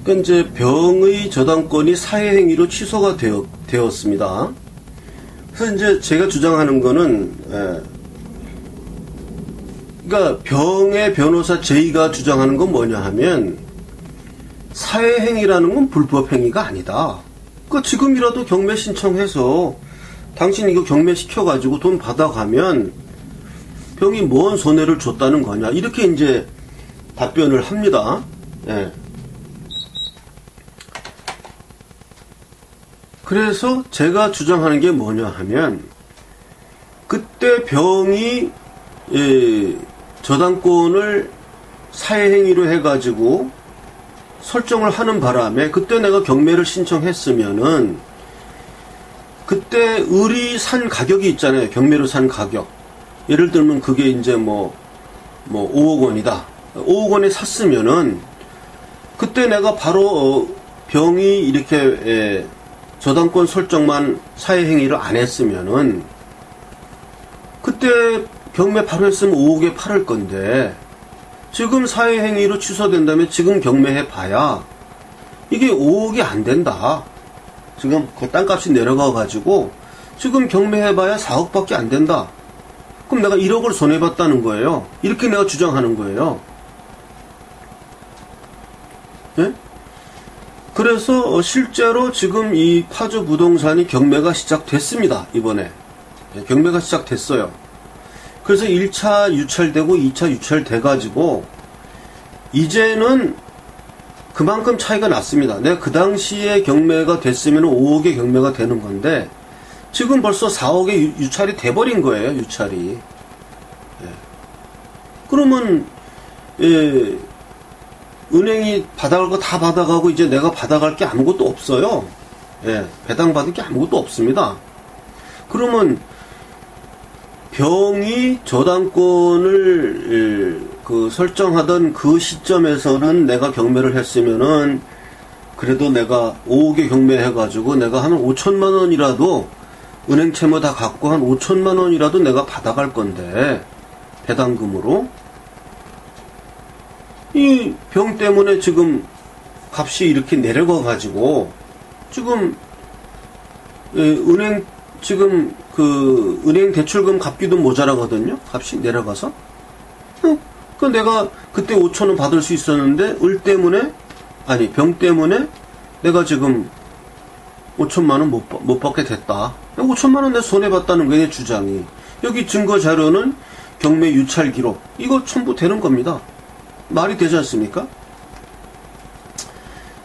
그러니까 이제 병의 저당권이 사회행위로 취소가 되었습니다. 그래서 이제 제가 주장하는 거는 그러니까 병의 변호사 제이가 주장하는 건 뭐냐 하면 사회행위라는 건 불법행위가 아니다. 그러니까 지금이라도 경매 신청해서 당신 이거 경매 시켜가지고 돈 받아가면 병이 뭔 손해를 줬다는 거냐, 이렇게 이제 답변을 합니다. 그래서 제가 주장하는 게 뭐냐 하면 그때 병이 저당권을 사회행위로 해가지고 설정을 하는 바람에 그때 내가 경매를 신청했으면은 그때 을이 산 가격이 있잖아요. 경매로 산 가격. 예를 들면 그게 이제 뭐 5억 원이다. 5억 원에 샀으면은 그때 내가 바로 병이 이렇게 저당권 설정만 사회행위를 안 했으면은 그때 경매 바로 했으면 5억에 팔을 건데 지금 사회행위로 취소된다면 지금 경매해 봐야 이게 5억이 안 된다. 지금 그 땅값이 내려가 가지고 지금 경매해 봐야 4억밖에 안 된다. 그럼 내가 1억을 손해봤다는 거예요. 이렇게 내가 주장하는 거예요. 네? 그래서 실제로 지금 이 파주 부동산이 경매가 시작됐습니다. 이번에. 경매가 시작됐어요. 그래서 1차 유찰되고 2차 유찰돼가지고 이제는 그만큼 차이가 났습니다. 내가 그 당시에 경매가 됐으면 5억의 경매가 되는 건데 지금 벌써 4억의 유찰이 돼버린 거예요. 유찰이. 예. 그러면 은행이 받아갈 거 다 받아가고 이제 내가 받아갈 게 아무것도 없어요. 예. 배당받을 게 아무것도 없습니다. 그러면 병이 저당권을 설정하던 그 시점에서는 내가 경매를 했으면은 그래도 내가 5억에 경매해가지고 내가 한 5천만 원이라도 은행 채무 다 갖고 한 5천만 원이라도 내가 받아갈 건데 배당금으로 이 병 때문에 지금 값이 이렇게 내려가가지고 지금 은행 지금 은행 대출금 갚기도 모자라거든요. 값이 내려가서. 그 내가 그때 5천 원 받을 수 있었는데 병 때문에 내가 지금 5천만 원 못 받게 됐다. 5천만 원 내 손해봤다는 거예요, 주장이. 여기 증거 자료는 경매 유찰 기록. 이거 첨부 되는 겁니다. 말이 되지 않습니까?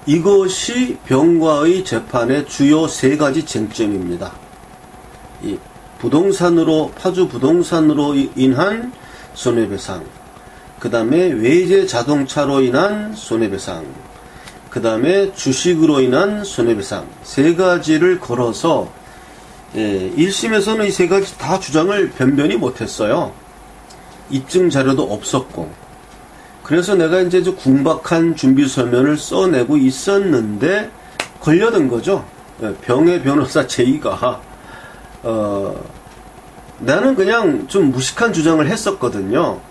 이것이 병과의 재판의 주요 3가지 쟁점입니다. 이 파주 부동산으로 인한 손해배상, 그 다음에 외제 자동차로 인한 손해배상, 그 다음에 주식으로 인한 손해배상 3가지를 걸어서 1심에서는 이 3가지 다 주장을 변변히 못했어요. 입증 자료도 없었고. 그래서 내가 이제 궁박한 준비 서면을 써내고 있었는데 걸려든 거죠. 병의 변호사 제의가 나는 그냥 좀 무식한 주장을 했었거든요.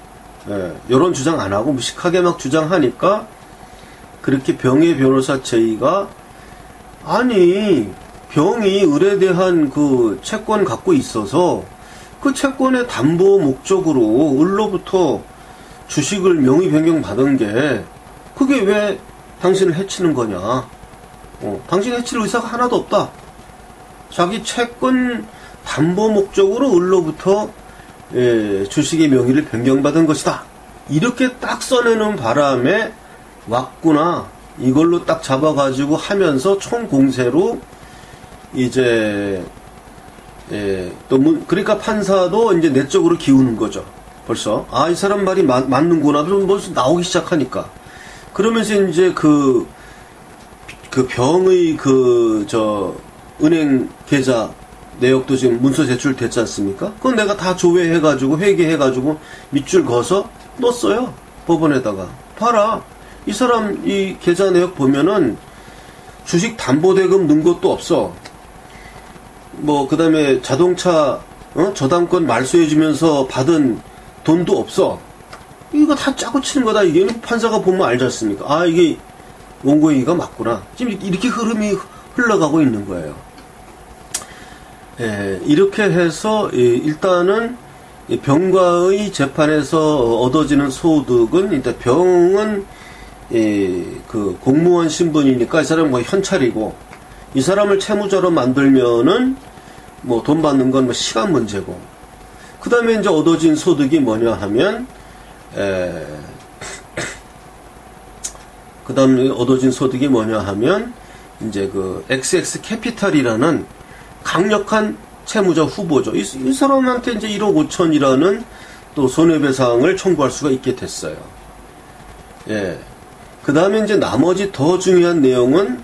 이런 주장 안 하고 무식하게 막 주장하니까 그렇게 병의 변호사 제의가 아니 병이 의뢰대한 그 채권 갖고 있어서 그 채권의 담보 목적으로 을로부터 주식을 명의 변경 받은 게 그게 왜 당신을 해치는 거냐. 당신 해칠 의사가 하나도 없다. 자기 채권 담보 목적으로 을로부터 주식의 명의를 변경받은 것이다. 이렇게 딱 써내는 바람에 왔구나. 이걸로 딱 잡아가지고 하면서 총공세로 이제 그러니까 판사도 이제 내적으로 기우는 거죠. 벌써 이 사람 말이 맞는구나. 벌써 나오기 시작하니까. 그러면서 이제 그 병의 은행 계좌 내역도 지금 문서 제출됐지 않습니까? 그건 내가 다 조회해가지고 회계해가지고 밑줄 그어서 넣었어요. 법원에다가. 봐라. 이 사람 이 계좌 내역 보면은 주식 담보대금 넣은 것도 없어. 그 다음에 자동차 저당권 말소해주면서 받은 돈도 없어. 이거 다 짜고 치는 거다. 이게 판사가 보면 알지 않습니까? 이게 원고얘기가 맞구나. 지금 이렇게 흐름이 흘러가고 있는 거예요. 이렇게 해서 일단은 병과의 재판에서 얻어지는 소득은 일단 병은 그 공무원 신분이니까 이 사람은 현찰이고 이 사람을 채무자로 만들면은 돈 받는 건 시간 문제고 그 다음에 이제 얻어진 소득이 뭐냐 하면 그 다음에 얻어진 소득이 뭐냐 하면 이제 그 XX 캐피탈이라는 강력한 채무자 후보죠. 이 사람한테 이제 1억 5천이라는 또 손해배상을 청구할 수가 있게 됐어요. 그 다음에 이제 나머지 더 중요한 내용은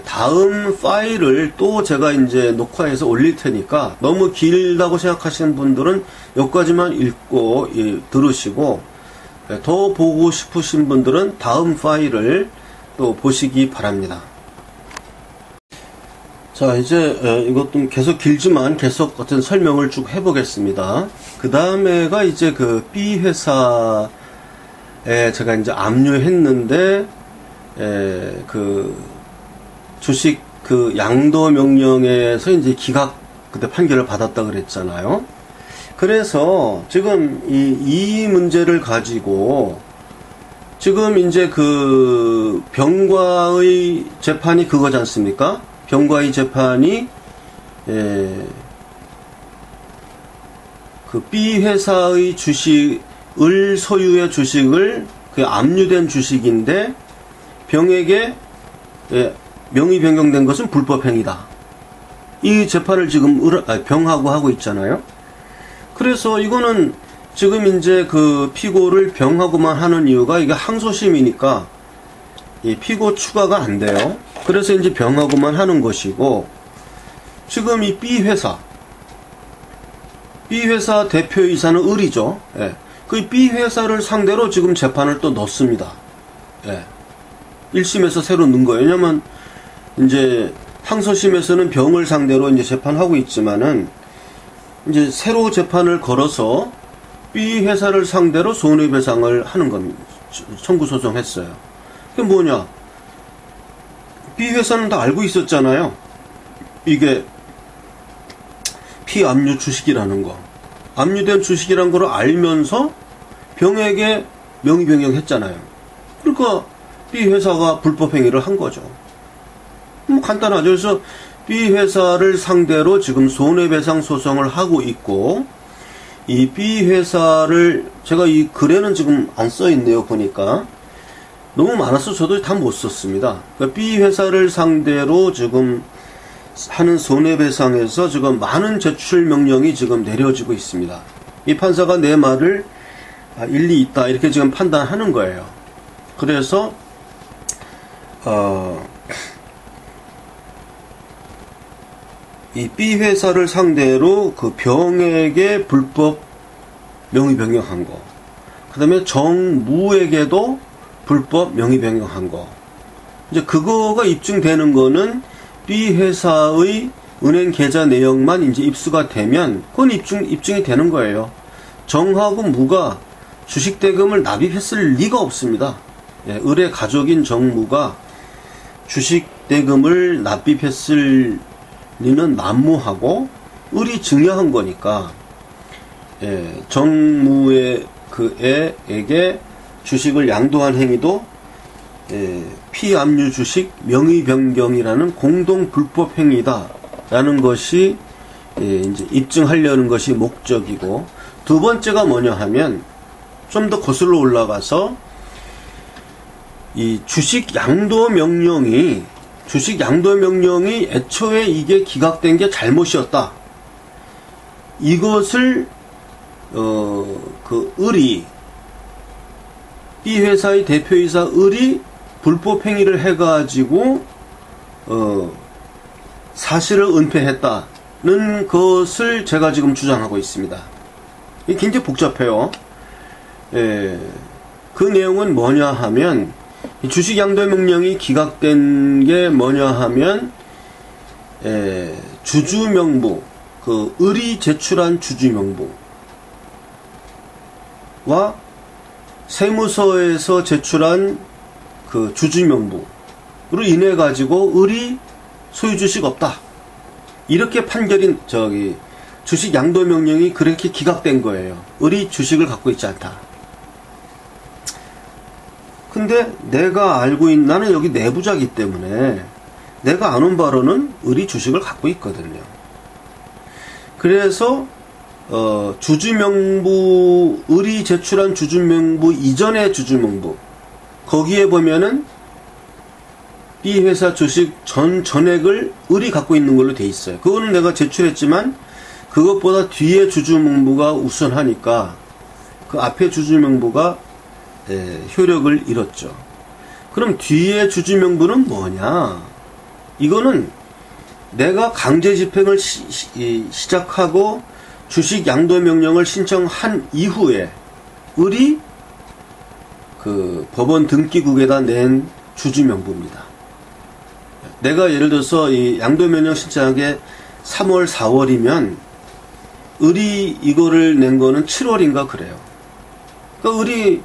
다음 파일을 또 제가 이제 녹화해서 올릴 테니까 너무 길다고 생각하시는 분들은 여기까지만 읽고 들으시고 더 보고 싶으신 분들은 다음 파일을 또 보시기 바랍니다. 자, 이제 이것도 계속 길지만 계속 어떤 설명을 쭉 해보겠습니다. 그 다음에가 이제 그 B 회사에 제가 이제 압류했는데 그 주식 그 양도 명령에서 이제 기각 그때 판결을 받았다 그랬잖아요. 그래서 지금 이 문제를 가지고 지금 이제 그 병과의 재판이 그거지 않습니까? 병과의 재판이 그 B 회사의 주식을 소유의 주식을 그 압류된 주식인데 병에게 명의 변경된 것은 불법행위다. 이 재판을 지금 병하고 하고 있잖아요. 그래서 이거는 지금 이제 그 피고를 병하고만 하는 이유가 이게 항소심이니까 이 피고 추가가 안 돼요. 그래서 이제 병하고만 하는 것이고, 지금 이 B 회사 대표이사는 을이죠. 예. 그 B 회사를 상대로 지금 재판을 또 넣습니다. 예. 1심에서 새로 넣은 거예요. 왜냐면 이제 항소심에서는 병을 상대로 이제 재판하고 있지만은 이제 새로 재판을 걸어서 B 회사를 상대로 손해배상을 하는 겁니다. 청구 소송했어요. 그게 뭐냐? B 회사는 다 알고 있었잖아요. 이게 피압류 주식이라는 거. 압류된 주식이라는 걸 알면서 병에게 명의 변경했잖아요. 그러니까 B 회사가 불법 행위를 한 거죠. 뭐 간단하죠. 그래서 B 회사를 상대로 지금 손해배상 소송을 하고 있고, 이 B 회사를 제가 이 글에는 지금 안 써 있네요. 보니까 너무 많아서 저도 다 못 썼습니다. 그러니까 B 회사를 상대로 지금 하는 손해배상에서 지금 많은 제출 명령이 지금 내려지고 있습니다. 이 판사가 내 말을 일리 있다 이렇게 지금 판단하는 거예요. 그래서 이 B 회사를 상대로 그 병에게 불법 명의 변경한 거, 그 다음에 정무에게도 불법 명의 변경한 거, 이제 그거가 입증되는 거는 B 회사의 은행 계좌 내역만 이제 입수가 되면 그건 입증이 되는 거예요. 정하고 무가 주식 대금을 납입했을 리가 없습니다. 예, 을의 가족인 정무가 주식 대금을 납입했을 리는 만무하고 을이 증여한 거니까, 예, 정무의 그 애에게 주식을 양도한 행위도 피압류 주식 명의 변경이라는 공동 불법 행위다라는 것이 이제 입증하려는 것이 목적이고, 두 번째가 뭐냐 하면 좀 더 거슬러 올라가서 이 주식 양도 명령이 애초에 이게 기각된 게 잘못이었다. 이것을 그 을이 B 회사의 대표이사 을이 불법 행위를 해가지고 사실을 은폐했다는 것을 제가 지금 주장하고 있습니다. 이게 굉장히 복잡해요. 그 내용은 뭐냐 하면, 이 주식 양도 명령이 기각된 게 뭐냐 하면 주주명부, 그 을이 제출한 주주명부와 세무서에서 제출한 그 주주명부로 인해 가지고 을이 소유주식 없다, 이렇게 판결인 주식 양도 명령이 그렇게 기각된 거예요. 을이 주식을 갖고 있지 않다. 근데 내가 알고 있는, 나는 여기 내부자이기 때문에 내가 아는 바로는 을이 주식을 갖고 있거든요. 그래서 주주명부, 을이 제출한 주주명부 이전의 주주명부, 거기에 보면은 B 회사 주식 전액을 을이 갖고 있는 걸로 돼 있어요. 그거는 내가 제출했지만 그것보다 뒤에 주주명부가 우선하니까 그 앞에 주주명부가 효력을 잃었죠. 그럼 뒤에 주주명부는 뭐냐? 이거는 내가 강제 집행을 시작하고 주식 양도 명령을 신청한 이후에 을이 그 법원 등기국에다 낸 주주명부입니다. 내가 예를 들어서 이 양도명령 신청한 게 3월, 4월이면 을이 이거를 낸 거는 7월인가 그래요. 그러니까 을이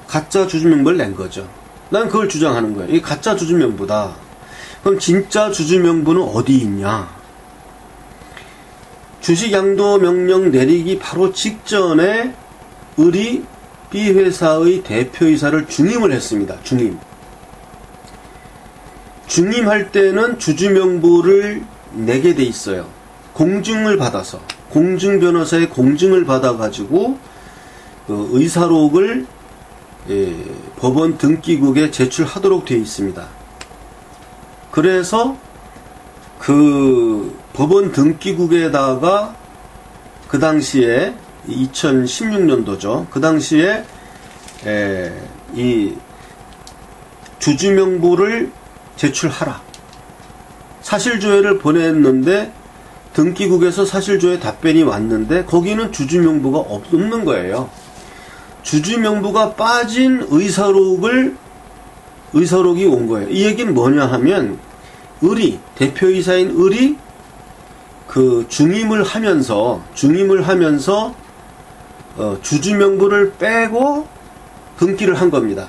가짜 주주명부를 낸 거죠. 난 그걸 주장하는 거예요. 이게 가짜 주주명부다. 그럼 진짜 주주명부는 어디 있냐? 주식양도명령 내리기 바로 직전에 을이 B회사의 대표이사를 중임을 했습니다. 중임할 때는 주주명부를 내게 돼 있어요. 공증을 받아서, 공증변호사의 공증을 받아가지고 그 의사록을 법원 등기국에 제출하도록 되어 있습니다. 그래서 그 법원 등기국에다가 그 당시에 2016년도죠. 그 당시에 이 주주명부를 제출하라. 사실조회를 보냈는데 등기국에서 사실조회 답변이 왔는데 거기는 주주명부가 없는 거예요. 주주명부가 빠진 의사록이 온 거예요. 이 얘기는 뭐냐 하면 을이, 대표이사인 을이 그 중임을 하면서 주주명부를 빼고 등기를 한 겁니다.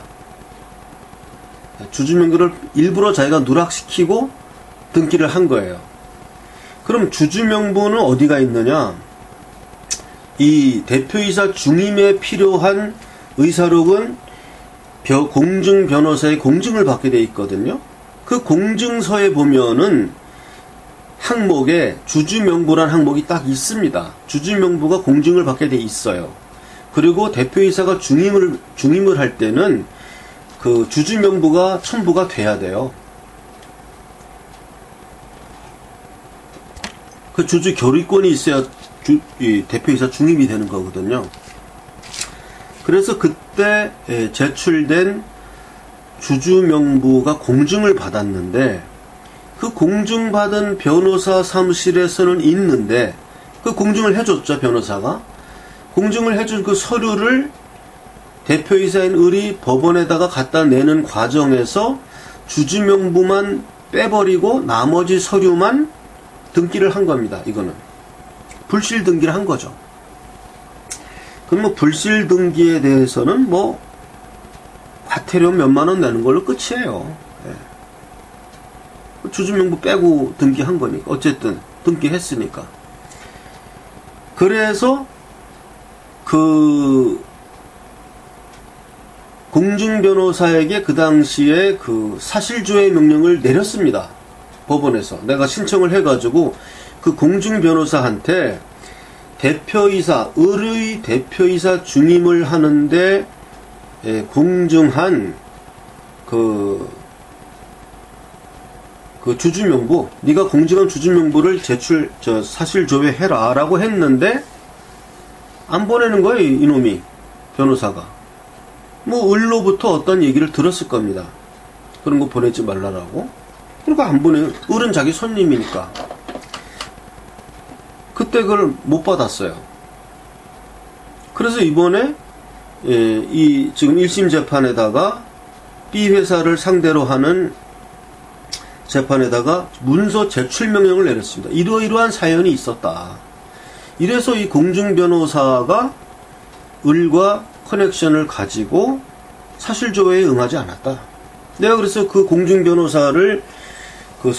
주주명부를 일부러 자기가 누락시키고 등기를 한 거예요. 그럼 주주명부는 어디가 있느냐? 이 대표이사 중임에 필요한 의사록은 공증변호사의 공증을 받게 돼 있거든요. 그 공증서에 보면은 항목에 주주명부란 항목이 딱 있습니다. 주주명부가 공증을 받게 돼 있어요. 그리고 대표이사가 중임을 할 때는 그 주주명부가 첨부가 돼야 돼요. 그 주주 결의권이 있어야 이 대표이사 중임이 되는 거거든요. 그래서 그때 제출된 주주명부가 공증을 받았는데 그 공증받은 변호사 사무실에서는 있는데 그 공증을 해줬죠. 변호사가 공증을 해준 그 서류를 대표이사인 을이 법원에다가 갖다 내는 과정에서 주주명부만 빼버리고 나머지 서류만 등기를 한 겁니다. 이거는 불실 등기를 한 거죠. 그럼 뭐 불실 등기에 대해서는 뭐 과태료 몇만 원 내는 걸로 끝이에요. 주주명부 빼고 등기한 거니까 어쨌든 등기했으니까. 그래서 그 공증변호사에게 그 당시에 그 사실조회 명령을 내렸습니다. 법원에서 내가 신청을 해가지고 그 공증변호사한테 대표이사, 을의 대표이사 중임을 하는데 공증한 그 주주명부, 네가 공증한 주주명부를 사실조회해라 라고 했는데 안 보내는 거예요. 이놈이 변호사가. 뭐 을로부터 어떤 얘기를 들었을 겁니다. 그런 거 보내지 말라라고. 그러니까 안 보내요. 을은 자기 손님이니까. 그때 그걸 못 받았어요. 그래서 이번에 이 지금 1심 재판에다가 B 회사를 상대로 하는 재판에다가 문서 제출 명령을 내렸습니다. 이러이러한 사연이 있었다. 이래서 이 공증변호사가 을과 커넥션을 가지고 사실조회에 응하지 않았다. 내가 그래서 그 공증변호사를 그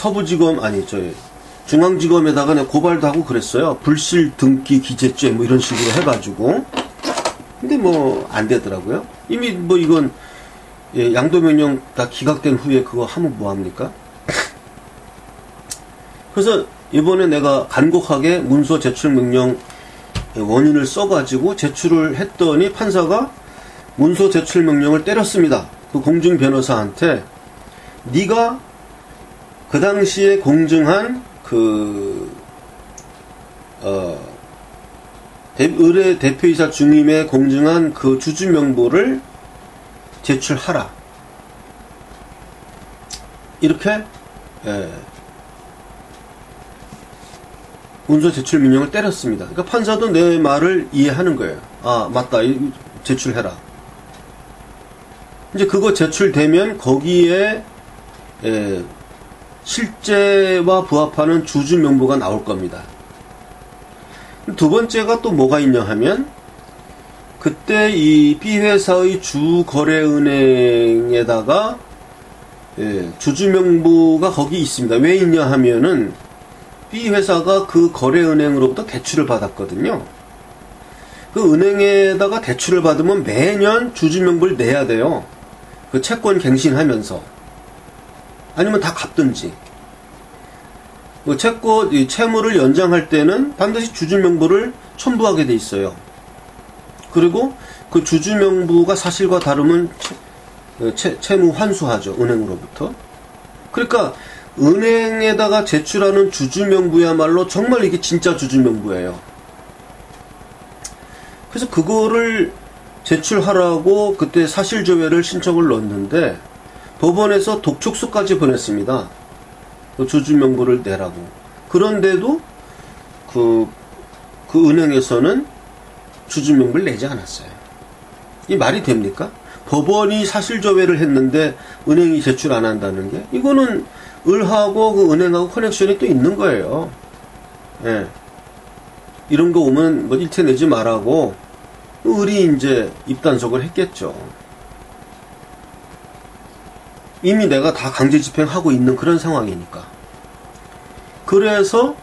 중앙지검에다가 내가 고발도 하고 그랬어요. 불실 등기 기재죄 뭐 이런 식으로 해가지고. 근데 뭐 안 되더라고요. 이미 뭐 이건 양도명령 다 기각된 후에 그거 하면 뭐합니까? 그래서 이번에 내가 간곡하게 문서 제출 명령 원인을 써가지고 제출을 했더니 판사가 문서 제출 명령을 때렸습니다. 그 공증 변호사한테 네가 그 당시에 공증한 을의 대표이사 중임에 공증한 그 주주명부를 제출하라. 이렇게 문서 제출 명령을 때렸습니다. 그러니까 판사도 내 말을 이해하는 거예요. 아, 맞다. 제출해라. 이제 그거 제출되면 거기에 실제와 부합하는 주주명부가 나올 겁니다. 두 번째가 또 뭐가 있냐 하면, 그때 이 B회사의 주거래은행에다가 주주명부가 거기 있습니다. 왜 있냐 하면은 B회사가 그 거래은행으로부터 대출을 받았거든요. 그 은행에다가 대출을 받으면 매년 주주명부를 내야 돼요. 그 채권 갱신하면서. 아니면 다 갚든지. 뭐 채무를 연장할 때는 반드시 주주명부를 첨부하게 돼 있어요. 그리고 그 주주명부가 사실과 다르면 채무 환수하죠. 은행으로부터. 그러니까 은행에다가 제출하는 주주명부야말로 정말 이게 진짜 주주명부예요. 그래서 그거를 제출하라고 그때 사실조회를 신청을 넣었는데 법원에서 독촉수까지 보냈습니다. 그 주주명부를 내라고. 그런데도 그 은행에서는 주주명부를 내지 않았어요. 이 말이 됩니까? 법원이 사실조회를 했는데 은행이 제출 안 한다는 게, 이거는 을하고 그 은행하고 커넥션이 또 있는 거예요. 예. 이런 거 오면 뭐 일체 내지 말라고 을이 이제 입단속을 했겠죠. 이미 내가 다 강제 집행하고 있는 그런 상황이니까. 그래서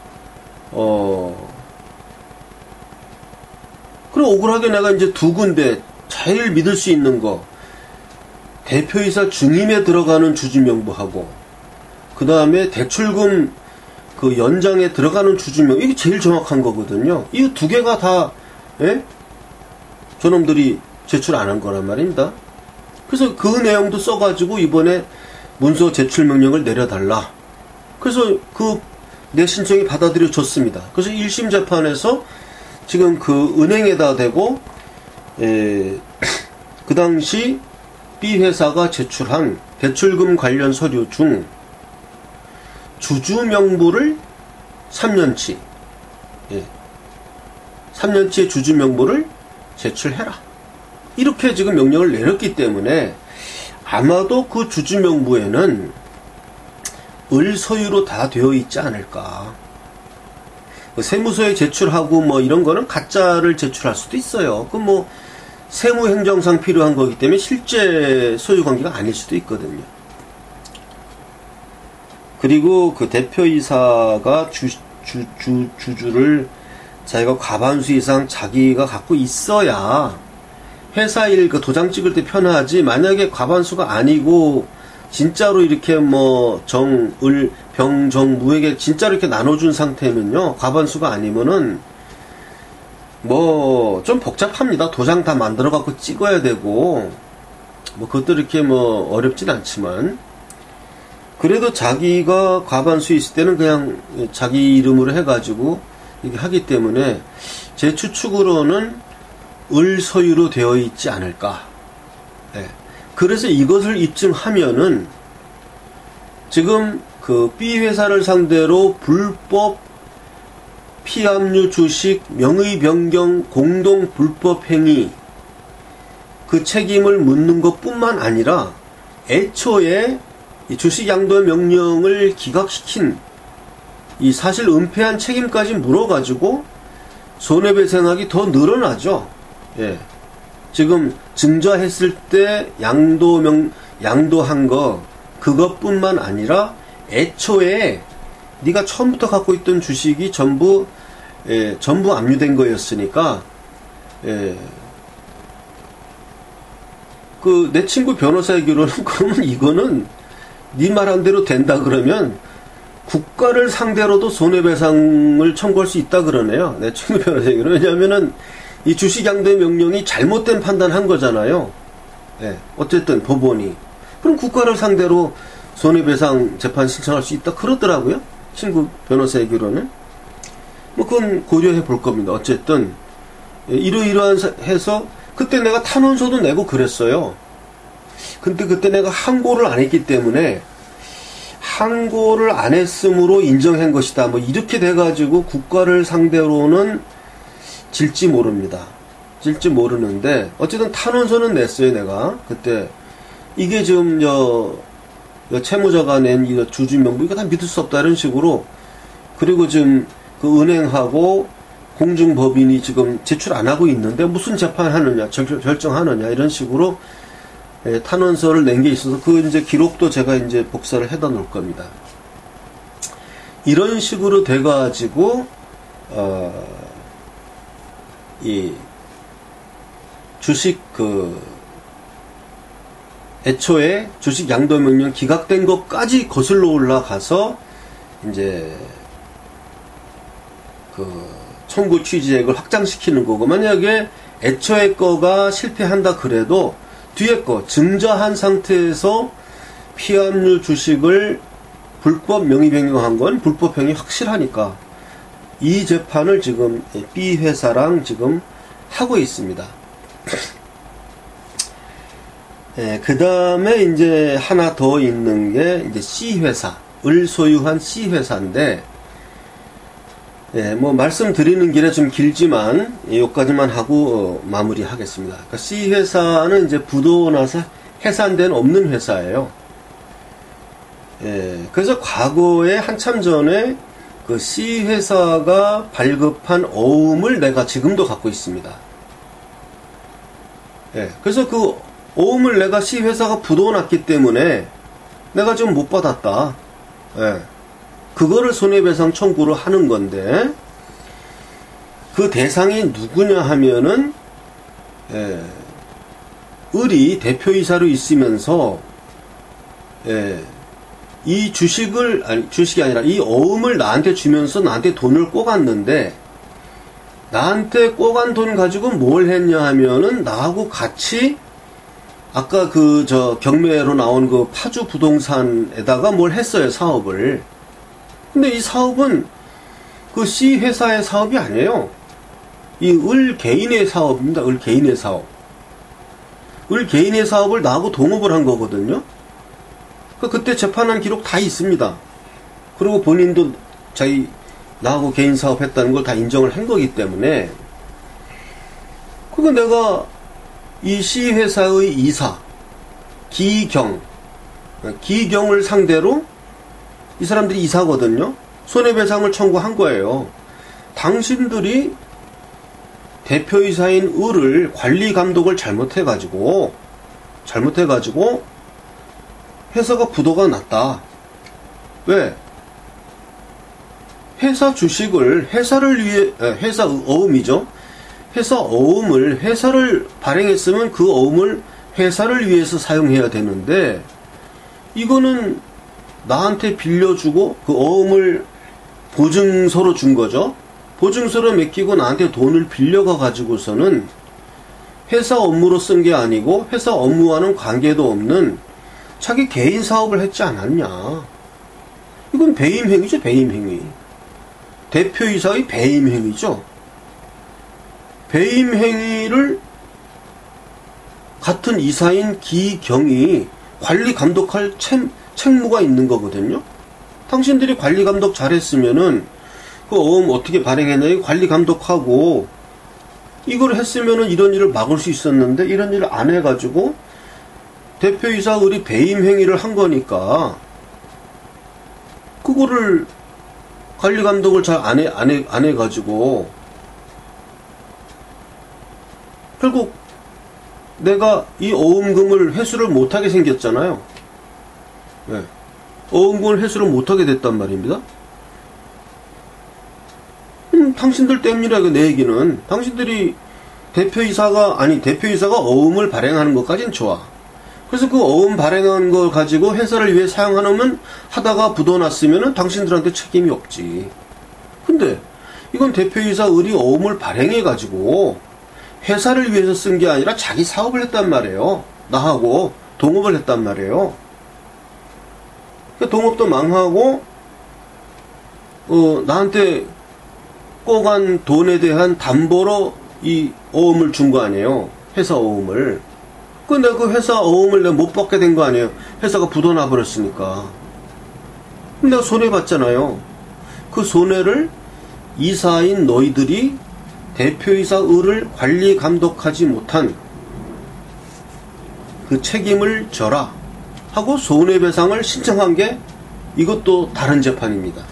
그리고 억울하게 내가 이제 두 군데 제일 믿을 수 있는 거, 대표이사 중임에 들어가는 주주명부하고 그 다음에 대출금 그 연장에 들어가는 주주명, 이게 제일 정확한 거거든요. 이 두 개가 다 저놈들이 제출 안 한 거란 말입니다. 그래서 그 내용도 써가지고 이번에 문서 제출 명령을 내려달라. 그래서 내 신청이 받아들여졌습니다. 그래서 1심 재판에서 지금 그 은행에다 대고 그 당시 B회사가 제출한 대출금 관련 서류 중 주주명부를 3년치 3년치의 주주명부를 제출해라. 이렇게 지금 명령을 내렸기 때문에 아마도 그 주주명부에는 을 소유로 다 되어 있지 않을까. 세무서에 제출하고 뭐 이런 거는 가짜를 제출할 수도 있어요. 그 뭐 세무행정상 필요한 거기 때문에 실제 소유관계가 아닐 수도 있거든요. 그리고 그 대표이사가 주주를 자기가 과반수 이상 자기가 갖고 있어야 회사 일 그 도장 찍을 때 편하지, 만약에 과반수가 아니고 진짜로 이렇게 뭐 을, 병, 정, 무에게 진짜로 이렇게 나눠준 상태면요, 과반수가 아니면은 뭐 좀 복잡합니다. 도장 다 만들어 갖고 찍어야 되고 뭐 그것도 이렇게 뭐 어렵진 않지만, 그래도 자기가 과반수 있을 때는 그냥 자기 이름으로 해가지고 이렇게 하기 때문에 제 추측으로는 을 소유로 되어 있지 않을까. 그래서 이것을 입증하면은 지금 그 B회사를 상대로 불법 피압류 주식 명의 변경 공동 불법 행위 그 책임을 묻는 것뿐만 아니라 애초에 이 주식 양도 명령을 기각시킨 이 사실 은폐한 책임까지 물어가지고 손해배상액이 더 늘어나죠. 지금 증자했을 때 양도한 거 그것뿐만 아니라 애초에 네가 처음부터 갖고 있던 주식이 전부 압류된 거였으니까, 그 내 친구 변호사 얘기로는 그러면 이거는 네 말한 대로 된다 그러면 국가를 상대로도 손해배상을 청구할 수 있다 그러네요. 내 친구 변호사 얘기로. 왜냐하면은 이 주식 양도의 명령이 잘못된 판단한 거잖아요. 어쨌든 법원이. 그럼 국가를 상대로 손해배상 재판 신청할 수 있다 그러더라고요. 친구 변호사 얘기로는. 뭐 그건 고려해 볼 겁니다. 어쨌든 이러이러한 해서 그때 내가 탄원서도 내고 그랬어요. 근데 그때 내가 항고를 안 했기 때문에 항고를 안 했으므로 인정한 것이다. 뭐 이렇게 돼가지고 국가를 상대로는 질지 모릅니다. 질지 모르는데 어쨌든 탄원서는 냈어요. 내가 그때 이게 지금 채무자가 낸 이 주주명부 이거 다 믿을 수 없다 이런 식으로, 그리고 지금 그 은행하고 공중법인이 지금 제출 안 하고 있는데 무슨 재판하느냐, 결정하느냐 이런 식으로 탄원서를 낸 게 있어서 그 이제 기록도 제가 이제 복사를 해다 놓을 겁니다. 이런 식으로 돼가지고 이 주식 애초에 주식 양도명령 기각된 것까지 거슬러 올라가서 이제 청구 취지액을 확장시키는 거고, 만약에 애초에 거가 실패한다 그래도 뒤에 거 증자한 상태에서 피합류 주식을 불법 명의 변경한 건 불법행위 확실하니까 이 재판을 지금 B 회사랑 지금 하고 있습니다. 그 다음에 이제 하나 더 있는 게 이제 C 회사를 소유한 C 회사인데, 뭐 말씀드리는 길에 좀 길지만 여기까지만 하고 마무리하겠습니다. 그러니까 C 회사는 이제 부도 나서 해산된 없는 회사예요. 그래서 과거에 한참 전에 그 C 회사가 발급한 어음을 내가 지금도 갖고 있습니다. 그래서 그 어음을 내가 C 회사가 부도 났기 때문에 내가 좀 못 받았다. 그거를 손해배상 청구를 하는 건데, 그 대상이 누구냐 하면은 을이 대표이사로 있으면서 이 주식이 아니라 이 어음을 나한테 주면서 나한테 돈을 꼬갔는데, 나한테 꼬간 돈 가지고 뭘 했냐 하면은 나하고 같이 아까 경매로 나온 그 파주 부동산에다가 뭘 했어요, 사업을. 근데 이 사업은 그 C 회사의 사업이 아니에요. 이 을 개인의 사업입니다. 을 개인의 사업. 을 개인의 사업을 나하고 동업을 한 거거든요. 그때 재판한 기록 다 있습니다. 그리고 본인도 나하고 개인 사업 했다는 걸 다 인정을 한 거기 때문에, 내가 이 C 회사의 이사, 기경을 상대로 이 사람들이 이사거든요. 손해배상을 청구한 거예요. 당신들이 대표이사인 을을 관리감독을 잘못해가지고 회사가 부도가 났다. 왜? 회사 주식을 회사를 위해, 회사 어음이죠. 회사 어음을 회사를 발행했으면 그 어음을 회사를 위해서 사용해야 되는데, 이거는 나한테 빌려주고 그 어음을 보증서로 준 거죠. 보증서로 맡기고 나한테 돈을 빌려가 가지고서는 회사 업무로 쓴 게 아니고 회사 업무와는 관계도 없는 자기 개인 사업을 했지 않았냐. 이건 배임행위죠, 배임행위. 대표이사의 배임행위죠. 배임행위를 같은 이사인 기경이 관리 감독할 책무가 있는 거거든요. 당신들이 관리 감독 잘했으면은 그 어음 어떻게 발행했냐 관리 감독하고 이걸 했으면은 이런 일을 막을 수 있었는데, 이런 일을 안 해가지고 대표이사 을이 배임 행위를 한 거니까 그거를 관리 감독을 잘 안 해가지고 결국 내가 이 어음금을 회수를 못하게 생겼잖아요. 어음금을 회수를 못하게 됐단 말입니다. 당신들 때문이라, 내 얘기는. 당신들이 대표이사가 어음을 발행하는 것까진 좋아. 그래서 그 어음 발행한 걸 가지고 회사를 위해 사용하면 하다가 부도났으면은 당신들한테 책임이 없지. 근데 이건 대표이사 을이 어음을 발행해가지고 회사를 위해서 쓴 게 아니라 자기 사업을 했단 말이에요. 나하고 동업을 했단 말이에요. 동업도 망하고 나한테 꼬간 돈에 대한 담보로 이 어음을 준 거 아니에요. 회사 어음을. 근데 그 회사 어음을 내가 못 받게 된 거 아니에요. 회사가 부도나 버렸으니까. 내가 손해봤잖아요. 그 손해를 이사인 너희들이 대표이사 을을 관리 감독하지 못한 그 책임을 져라. 하고 손해배상을 신청한 게 이것도 다른 재판입니다.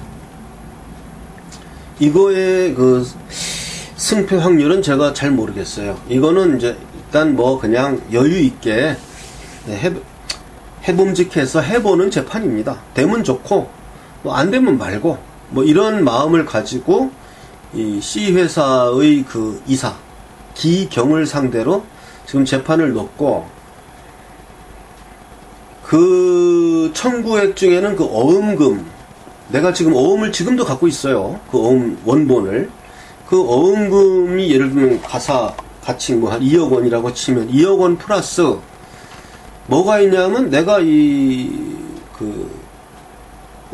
이거의 그 승패 확률은 제가 잘 모르겠어요. 이거는 이제 일단 뭐 그냥 여유 있게 해봄직해서 해보는 재판입니다. 되면 좋고 뭐 안 되면 말고 뭐 이런 마음을 가지고 이 C회사의 그 이사 기경을 상대로 지금 재판을 놓고, 그 청구액 중에는 그 어음금, 내가 지금 어음을 지금도 갖고 있어요. 그 어음 원본을. 그 어음금이 예를 들면 가사 가치 뭐 한 2억 원이라고 치면 2억 원 플러스 뭐가 있냐면, 내가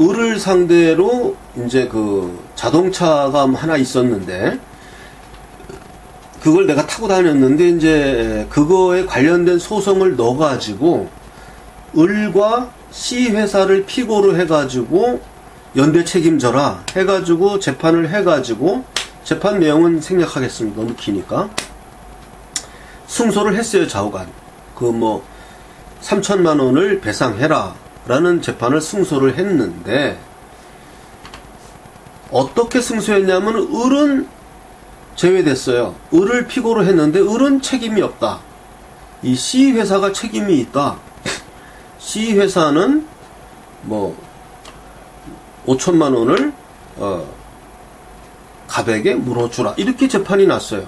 을을 상대로 이제 그 자동차가 하나 있었는데 그걸 내가 타고 다녔는데 이제 그거에 관련된 소송을 넣어가지고 을과 C 회사를 피고로 해가지고 연대 책임져라 해가지고 재판을 해가지고, 재판 내용은 생략하겠습니다. 너무 기니까. 승소를 했어요. 좌우간. 그 뭐 3천만 원을 배상해라 라는 재판을 승소를 했는데, 어떻게 승소했냐면 을은 제외됐어요. 을을 피고로 했는데 을은 책임이 없다. 이 C회사가 책임이 있다. C회사는 뭐 5천만 원을 갑에게 물어주라, 이렇게 재판이 났어요.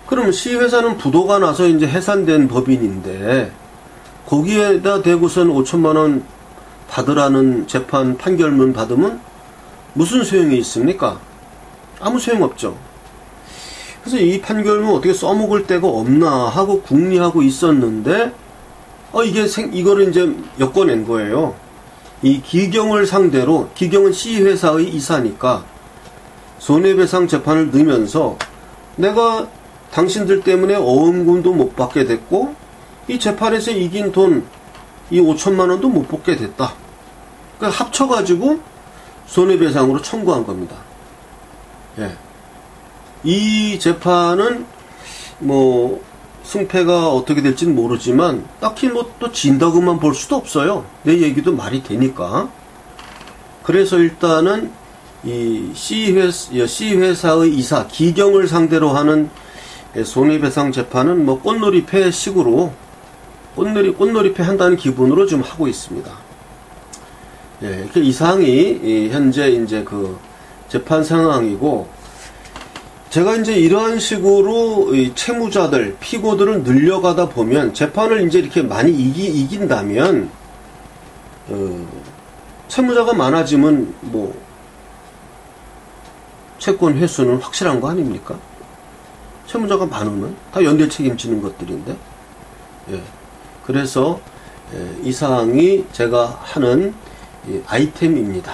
그러면 C회사는 부도가 나서 이제 해산된 법인인데 거기에다 대고선 5천만 원 받으라는 재판 판결문 받으면 무슨 소용이 있습니까? 아무 소용없죠. 그래서 이 판결문 어떻게 써먹을 데가 없나 하고 궁리하고 있었는데, 이거를 이제 엮어낸 거예요. 이 기경을 상대로, 기경은 C회사의 이사니까 손해배상 재판을 넣으면서 내가 당신들 때문에 어음금도 못 받게 됐고 이 재판에서 이긴 돈 이 5천만 원도 못 받게 됐다. 그러니까 합쳐가지고 손해배상으로 청구한 겁니다. 예. 이 재판은 뭐 승패가 어떻게 될지는 모르지만 딱히 뭐 또 진다고만 볼 수도 없어요. 내 얘기도 말이 되니까. 그래서 일단은 이 C회사의 이사 기경을 상대로 하는 손해배상 재판은 뭐 꽃놀이패 식으로 꽃놀이패 한다는 기분으로 좀 하고 있습니다. 예, 이렇게 이 사항이 현재 이제 그 재판 상황이고, 제가 이제 이러한 식으로 이 채무자들, 피고들을 늘려가다 보면 재판을 이제 이렇게 많이 이긴다면, 채무자가 많아지면 뭐 채권 회수는 확실한 거 아닙니까? 채무자가 많으면 다 연대 책임지는 것들인데, 예. 그래서 이 사항이 제가 하는 아이템입니다.